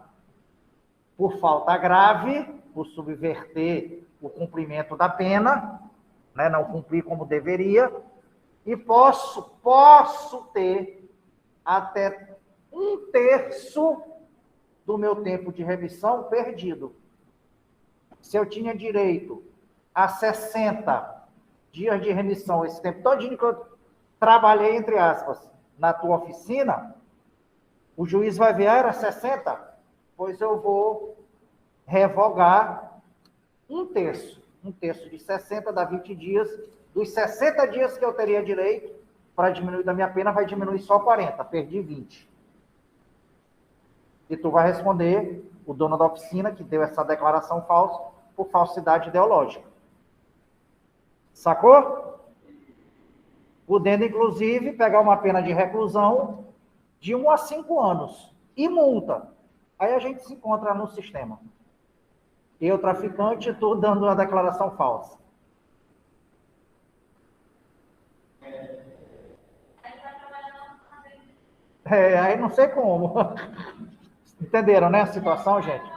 por falta grave, por subverter o cumprimento da pena, né, não cumprir como deveria, e posso ter até 1/3 do meu tempo de remissão perdido. Se eu tinha direito a 60 dias de remissão, esse tempo todinho que eu trabalhei, entre aspas, na tua oficina, o juiz vai ver, era 60? Pois eu vou revogar 1/3. 1/3 de 60 dá 20 dias. Dos 60 dias que eu teria direito, para diminuir da minha pena, vai diminuir só 40. Perdi 20. E tu vai responder, o dono da oficina, que deu essa declaração falsa, por falsidade ideológica. Sacou? Podendo, inclusive, pegar uma pena de reclusão de 1 a 5 anos. E multa. Aí a gente se encontra no sistema. Eu, traficante, estou dando uma declaração falsa. Aí não sei como. Entenderam, né, a situação, gente?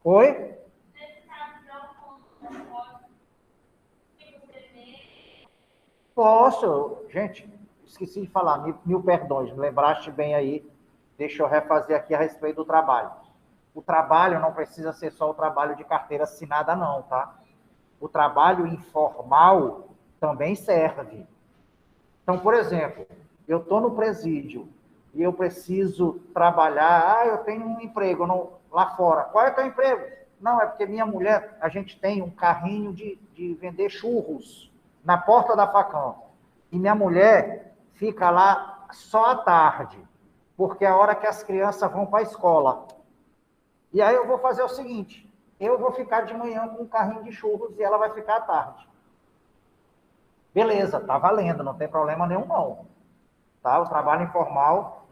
Oi? Posso. Gente, esqueci de falar, mil perdões, me lembraste bem aí. Deixa eu refazer aqui a respeito do trabalho. O trabalho não precisa ser só o trabalho de carteira assinada, não, tá? O trabalho informal também serve. Então, por exemplo, eu estou no presídio e eu preciso trabalhar, eu tenho um emprego lá fora. Qual é o teu emprego? Não, é porque minha mulher, a gente tem um carrinho de vender churros na porta da Facam. E minha mulher fica lá só à tarde, porque é a hora que as crianças vão para a escola. E aí eu vou fazer o seguinte, eu vou ficar de manhã com um carrinho de churros e ela vai ficar à tarde. Beleza, tá valendo, não tem problema nenhum não. Tá? O trabalho informal,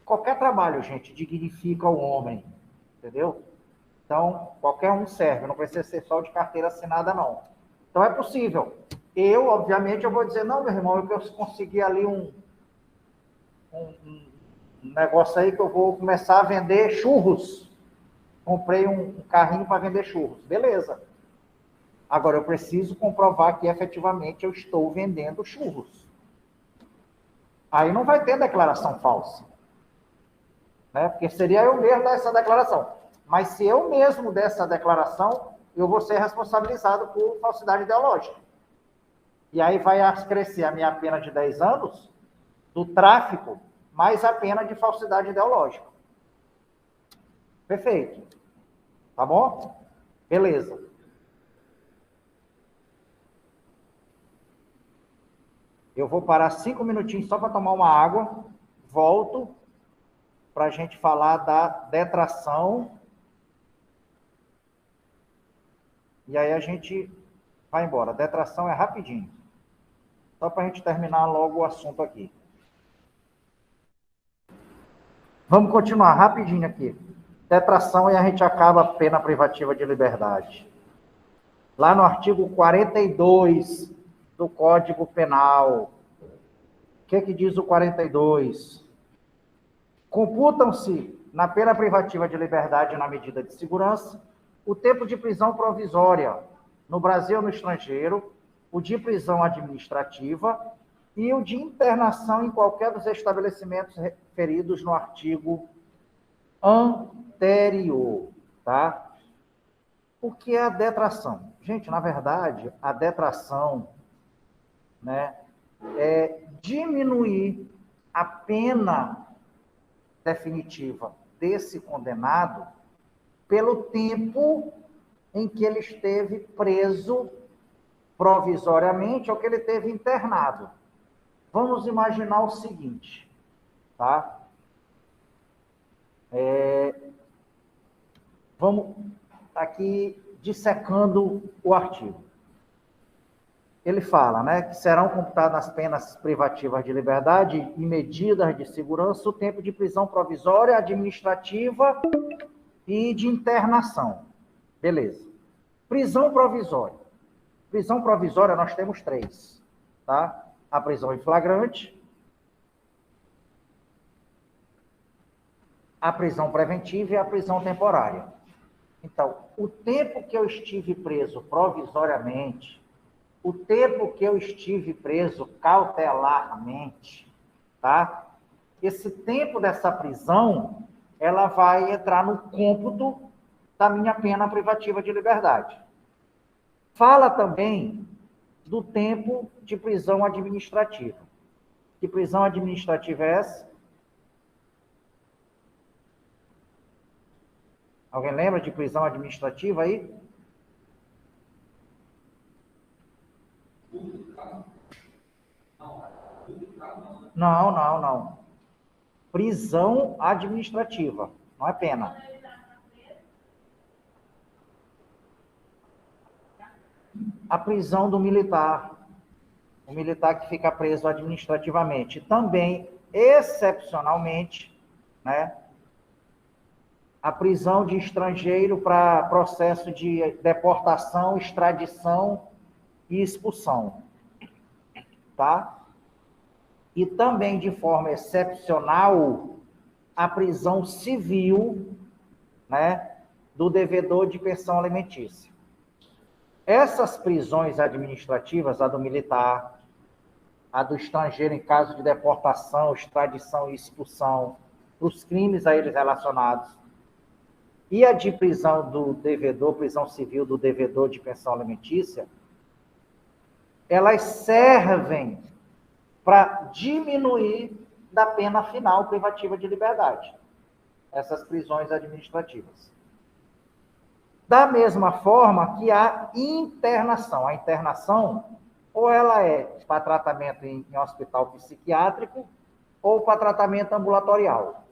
qualquer trabalho, gente, dignifica o homem, entendeu? Então, qualquer um serve, não precisa ser só de carteira assinada, não. Então, é possível. Eu, obviamente, eu vou dizer, não, meu irmão, eu consegui ali um negócio aí que eu vou começar a vender churros. Comprei um carrinho para vender churros. Beleza. Agora, eu preciso comprovar que, efetivamente, eu estou vendendo churros. Aí não vai ter declaração falsa. Né? Porque seria eu mesmo dar essa declaração. Mas se eu mesmo der essa declaração, eu vou ser responsabilizado por falsidade ideológica. E aí vai crescer a minha pena de 10 anos do tráfico, mais a pena de falsidade ideológica. Perfeito. Tá bom? Beleza. Eu vou parar 5 minutinhos só para tomar uma água, volto para a gente falar da detração. E aí a gente vai embora. Detração é rapidinho. Só para a gente terminar logo o assunto aqui. Vamos continuar rapidinho aqui. Detração e a gente acaba a pena privativa de liberdade. Lá no artigo 42 do Código Penal. O que diz o 42? Computam-se na pena privativa de liberdade na medida de segurança o tempo de prisão provisória no Brasil ou no estrangeiro, o de prisão administrativa e o de internação em qualquer dos estabelecimentos referidos no artigo anterior, tá? O que é a detração? Gente, na verdade, a detração, né, é diminuir a pena definitiva desse condenado pelo tempo em que ele esteve preso provisoriamente ou que ele esteve internado. Vamos imaginar o seguinte, tá? Vamos aqui dissecando o artigo. Ele fala, né, que serão computadas nas penas privativas de liberdade e medidas de segurança o tempo de prisão provisória, administrativa e de internação. Beleza. Prisão provisória. Prisão provisória nós temos 3, tá? A prisão em flagrante, a prisão preventiva e a prisão temporária. Então, o tempo que eu estive preso provisoriamente, o tempo que eu estive preso cautelarmente, tá? Esse tempo dessa prisão, ela vai entrar no cômputo da minha pena privativa de liberdade. Fala também do tempo de prisão administrativa. Que prisão administrativa é essa? Alguém lembra de prisão administrativa aí? Não. Prisão administrativa, não é pena. A prisão do militar. O militar que fica preso administrativamente. Também, excepcionalmente, né? A prisão de estrangeiro para processo de deportação, extradição e expulsão. Tá? E também, de forma excepcional, a prisão civil, né, do devedor de pensão alimentícia. Essas prisões administrativas, a do militar, a do estrangeiro em caso de deportação, extradição e expulsão, os crimes a eles relacionados, e a de prisão do devedor, prisão civil do devedor de pensão alimentícia, elas servem para diminuir da pena final privativa de liberdade, essas prisões administrativas. Da mesma forma que a internação. A internação, ou ela é para tratamento em hospital psiquiátrico, ou para tratamento ambulatorial.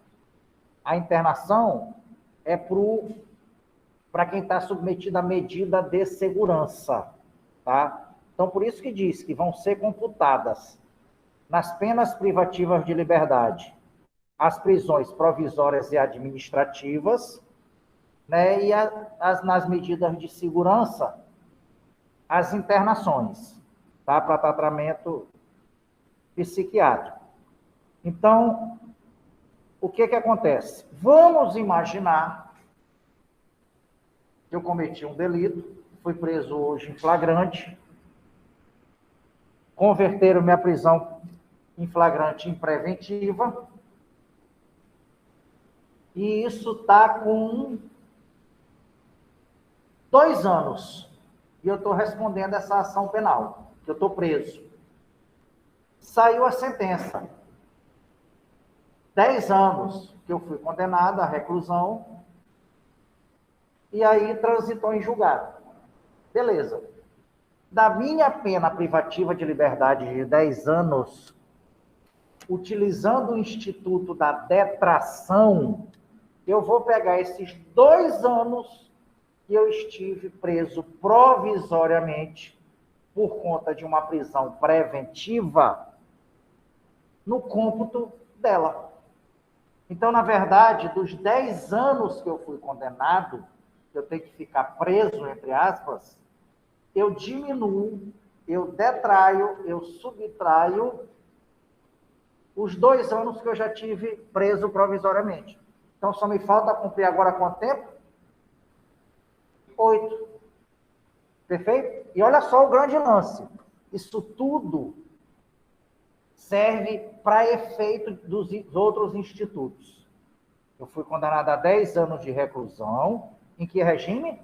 A internação é para quem está submetido à medida de segurança, tá? Então, por isso que diz que vão ser computadas nas penas privativas de liberdade as prisões provisórias e administrativas, né, e nas medidas de segurança, as internações, tá, para tratamento psiquiátrico. Então, o que acontece? Vamos imaginar que eu cometi um delito, fui preso hoje em flagrante, converteram minha prisão em flagrante em preventiva, e isso está com 2 anos, e eu estou respondendo essa ação penal, que eu estou preso. Saiu a sentença. 10 anos que eu fui condenado à reclusão, e aí transitou em julgado. Beleza. Da minha pena privativa de liberdade de 10 anos, utilizando o instituto da detração, eu vou pegar esses 2 anos que eu estive preso provisoriamente por conta de uma prisão preventiva no cômputo dela. Então, na verdade, dos 10 anos que eu fui condenado, eu tenho que ficar preso, entre aspas, eu diminuo, eu detraio, eu subtraio os 2 anos que eu já tive preso provisoriamente. Então, só me falta cumprir agora quanto tempo? 8. Perfeito? E olha só o grande lance. Isso tudo serve para efeito dos outros institutos. Eu fui condenado a 10 anos de reclusão. Em que regime?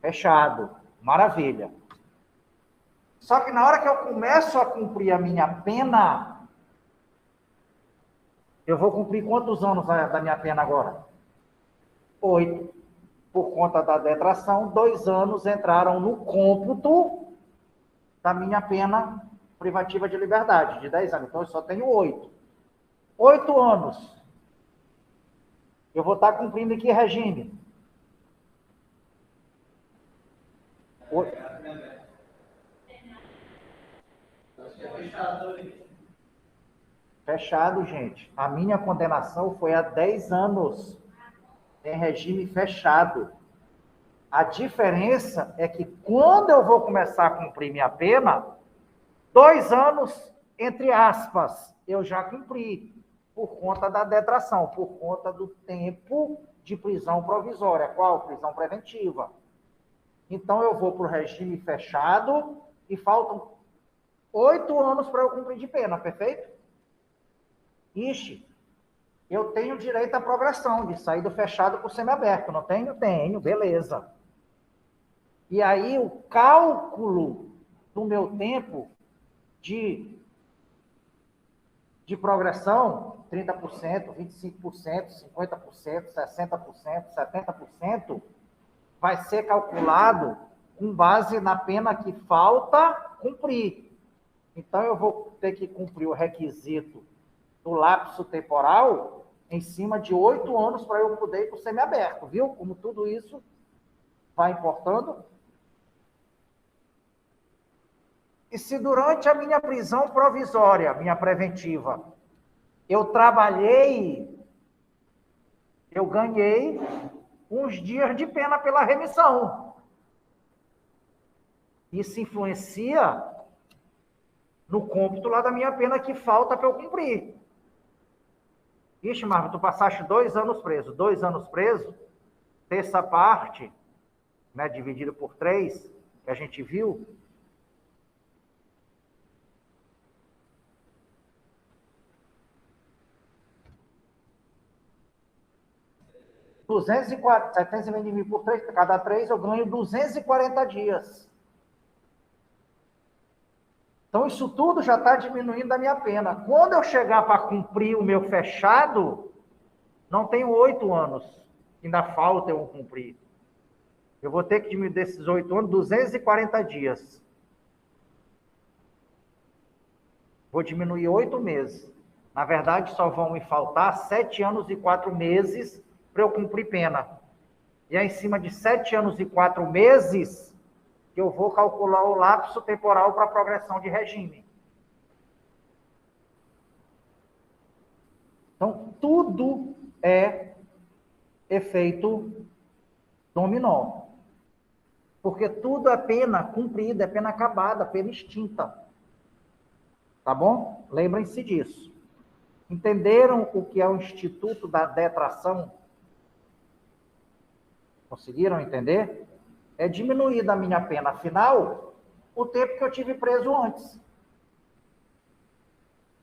Fechado. Maravilha. Só que na hora que eu começo a cumprir a minha pena, eu vou cumprir quantos anos da minha pena agora? 8. Por conta da detração, 2 anos entraram no cômputo da minha pena privativa de liberdade, de 10 anos. Então, eu só tenho 8. 8 anos. Eu vou estar cumprindo em que regime? Fechado, gente. A minha condenação foi há 10 anos em regime fechado. A diferença é que quando eu vou começar a cumprir minha pena, 2 anos, entre aspas, eu já cumpri, por conta da detração, por conta do tempo de prisão provisória. Qual? Prisão preventiva. Então, eu vou para o regime fechado e faltam 8 anos para eu cumprir de pena, perfeito? Ixi, eu tenho direito à progressão, de sair do fechado para o semiaberto, não tenho? Tenho, beleza. E aí, o cálculo do meu tempo de progressão, 30%, 25%, 50%, 60%, 70%, vai ser calculado com base na pena que falta cumprir. Então, eu vou ter que cumprir o requisito do lapso temporal em cima de 8 anos para eu poder ir para o semiaberto, viu? Como tudo isso vai importando. E se durante a minha prisão provisória, minha preventiva, eu trabalhei, eu ganhei uns dias de pena pela remissão. Isso influencia no cômputo lá da minha pena que falta para eu cumprir. Ixi, Marco, tu passaste 2 anos preso. 2 anos preso, terça parte, né, dividido por 3, que a gente viu, R$ 720 mil por 3, cada 3 eu ganho 240 dias. Então, isso tudo já está diminuindo a minha pena. Quando eu chegar para cumprir o meu fechado, não tenho 8 anos. Ainda falta eu cumprir. Eu vou ter que diminuir desses 8 anos, 240 dias. Vou diminuir 8 meses. Na verdade, só vão me faltar 7 anos e 4 meses para eu cumprir pena. E é em cima de 7 anos e 4 meses que eu vou calcular o lapso temporal para a progressão de regime. Então, tudo é efeito dominó. Porque tudo é pena cumprida, é pena acabada, pena extinta. Tá bom? Lembrem-se disso. Entenderam o que é o Instituto da Detração? Conseguiram entender? É diminuir da minha pena final o tempo que eu tive preso antes.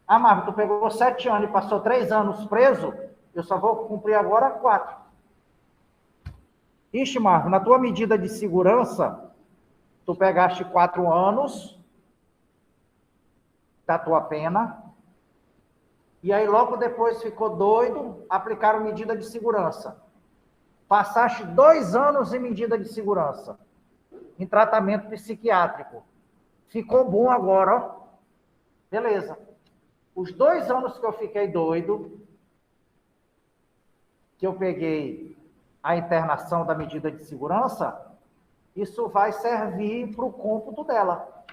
Ah, Marco, tu pegou 7 anos e passou 3 anos preso, eu só vou cumprir agora 4. Ixi, Marco, na tua medida de segurança, tu pegaste 4 anos da tua pena, e aí logo depois ficou doido, aplicaram medida de segurança. Passaste 2 anos em medida de segurança, em tratamento psiquiátrico. Ficou bom agora, ó. Beleza. Os 2 anos que eu fiquei doido, que eu peguei a internação da medida de segurança, isso vai servir para o cômputo dela.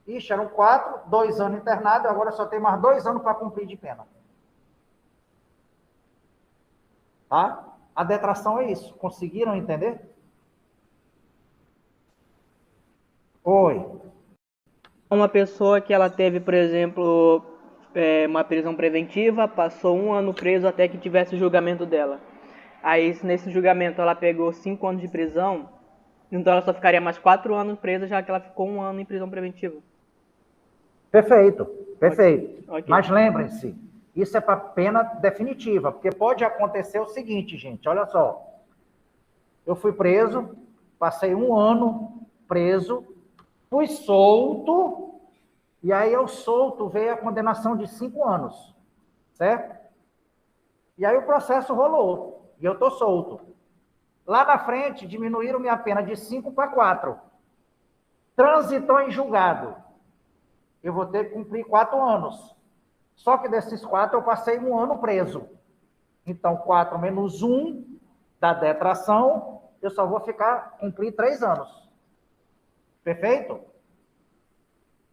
Ixi, eram 4, 2 anos internado, agora só tem mais 2 anos para cumprir de pena. Tá? A detração é isso. Conseguiram entender? Oi. Uma pessoa que ela teve, por exemplo, uma prisão preventiva, passou 1 ano preso até que tivesse o julgamento dela. Aí, nesse julgamento, ela pegou 5 anos de prisão, então ela só ficaria mais 4 anos presa, já que ela ficou 1 ano em prisão preventiva. Perfeito, perfeito. Okay. Mas lembrem-se, isso é para pena definitiva, porque pode acontecer o seguinte, gente, olha só. Eu fui preso, passei 1 ano preso, fui solto, e aí eu solto, veio a condenação de 5 anos, certo? E aí o processo rolou, e eu estou solto. Lá na frente, diminuíram minha pena de 5 para 4. Transitou em julgado. eu vou ter que cumprir 4 anos. Só que desses 4 eu passei 1 ano preso. Então, 4 menos 1 da detração, eu só vou cumprir 3 anos. Perfeito?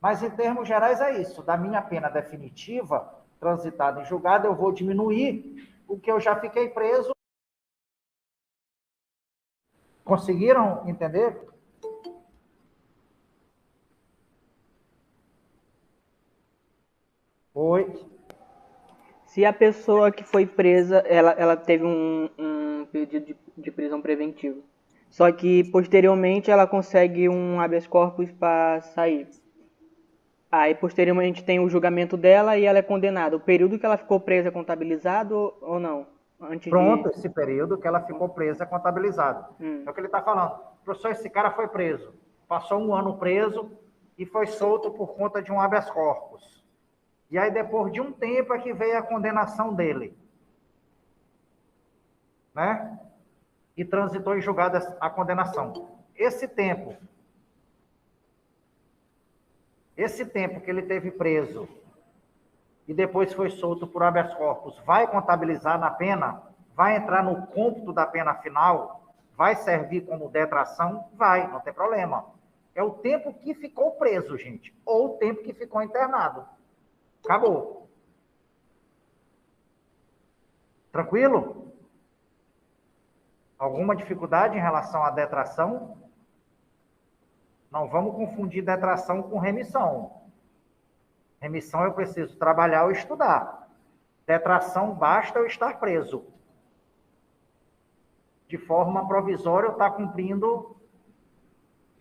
Mas, em termos gerais, é isso. Da minha pena definitiva, transitada em julgado, eu vou diminuir o que eu já fiquei preso. Conseguiram entender? Oi. Se a pessoa que foi presa, ela teve um pedido de prisão preventiva, só que posteriormente ela consegue um habeas corpus para sair. Aí posteriormente tem o julgamento dela e ela é condenada. O período que ela ficou presa é contabilizado ou não? Pronto, esse período que ela ficou presa é contabilizado. É o que ele está falando. Professor, esse cara foi preso. Passou 1 ano preso e foi solto por conta de um habeas corpus. E aí, depois de um tempo, é que veio a condenação dele. Né? E transitou em julgado a condenação. Esse tempo que ele teve preso e depois foi solto por habeas corpus, vai contabilizar na pena? Vai entrar no cômputo da pena final? Vai servir como detração? Vai, não tem problema. É o tempo que ficou preso, gente, ou o tempo que ficou internado. Acabou. Tranquilo? Alguma dificuldade em relação à detração? Não vamos confundir detração com remissão. Remissão eu preciso trabalhar ou estudar. Detração basta eu estar preso. De forma provisória eu estar cumprindo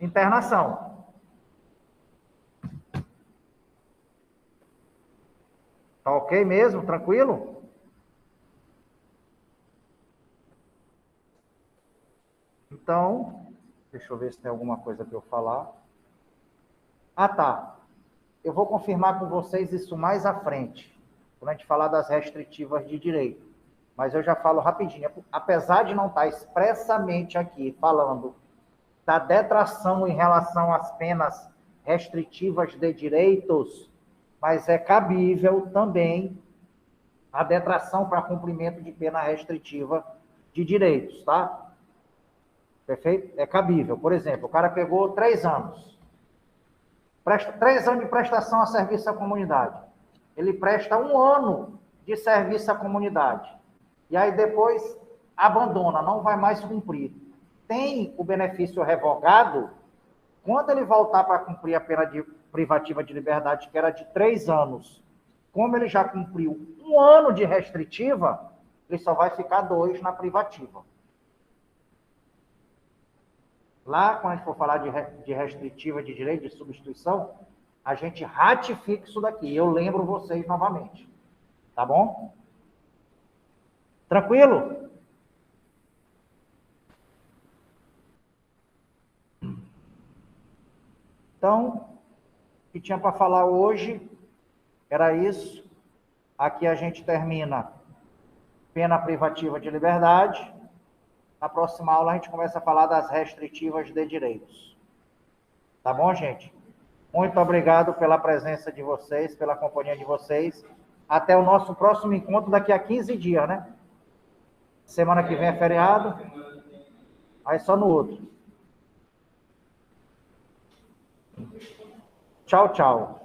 internação. Tá ok mesmo? Tranquilo? Então, deixa eu ver se tem alguma coisa para eu falar. Ah, tá. Eu vou confirmar com vocês isso mais à frente, quando a gente falar das restritivas de direito. Mas eu já falo rapidinho. Apesar de não estar expressamente aqui falando da detração em relação às penas restritivas de direitos, mas é cabível também a detração para cumprimento de pena restritiva de direitos, tá? Perfeito? É cabível. Por exemplo, o cara pegou 3 anos. 3 anos de prestação a serviço à comunidade. Ele presta 1 ano de serviço à comunidade. E aí depois abandona, não vai mais cumprir. Tem o benefício revogado, quando ele voltar para cumprir a pena privativa de liberdade, que era de 3 anos, como ele já cumpriu 1 ano de restritiva, ele só vai ficar 2 na privativa. Lá, quando a gente for falar de restritiva de direito, de substituição, a gente ratifica isso daqui. Eu lembro vocês novamente. Tá bom? Tranquilo? Então, o que tinha para falar hoje era isso. Aqui a gente termina pena privativa de liberdade. Na próxima aula a gente começa a falar das restritivas de direitos. Tá bom, gente? Muito obrigado pela presença de vocês, pela companhia de vocês. Até o nosso próximo encontro daqui a 15 dias, né? Semana que vem é feriado. Aí só no outro. Tchau, tchau.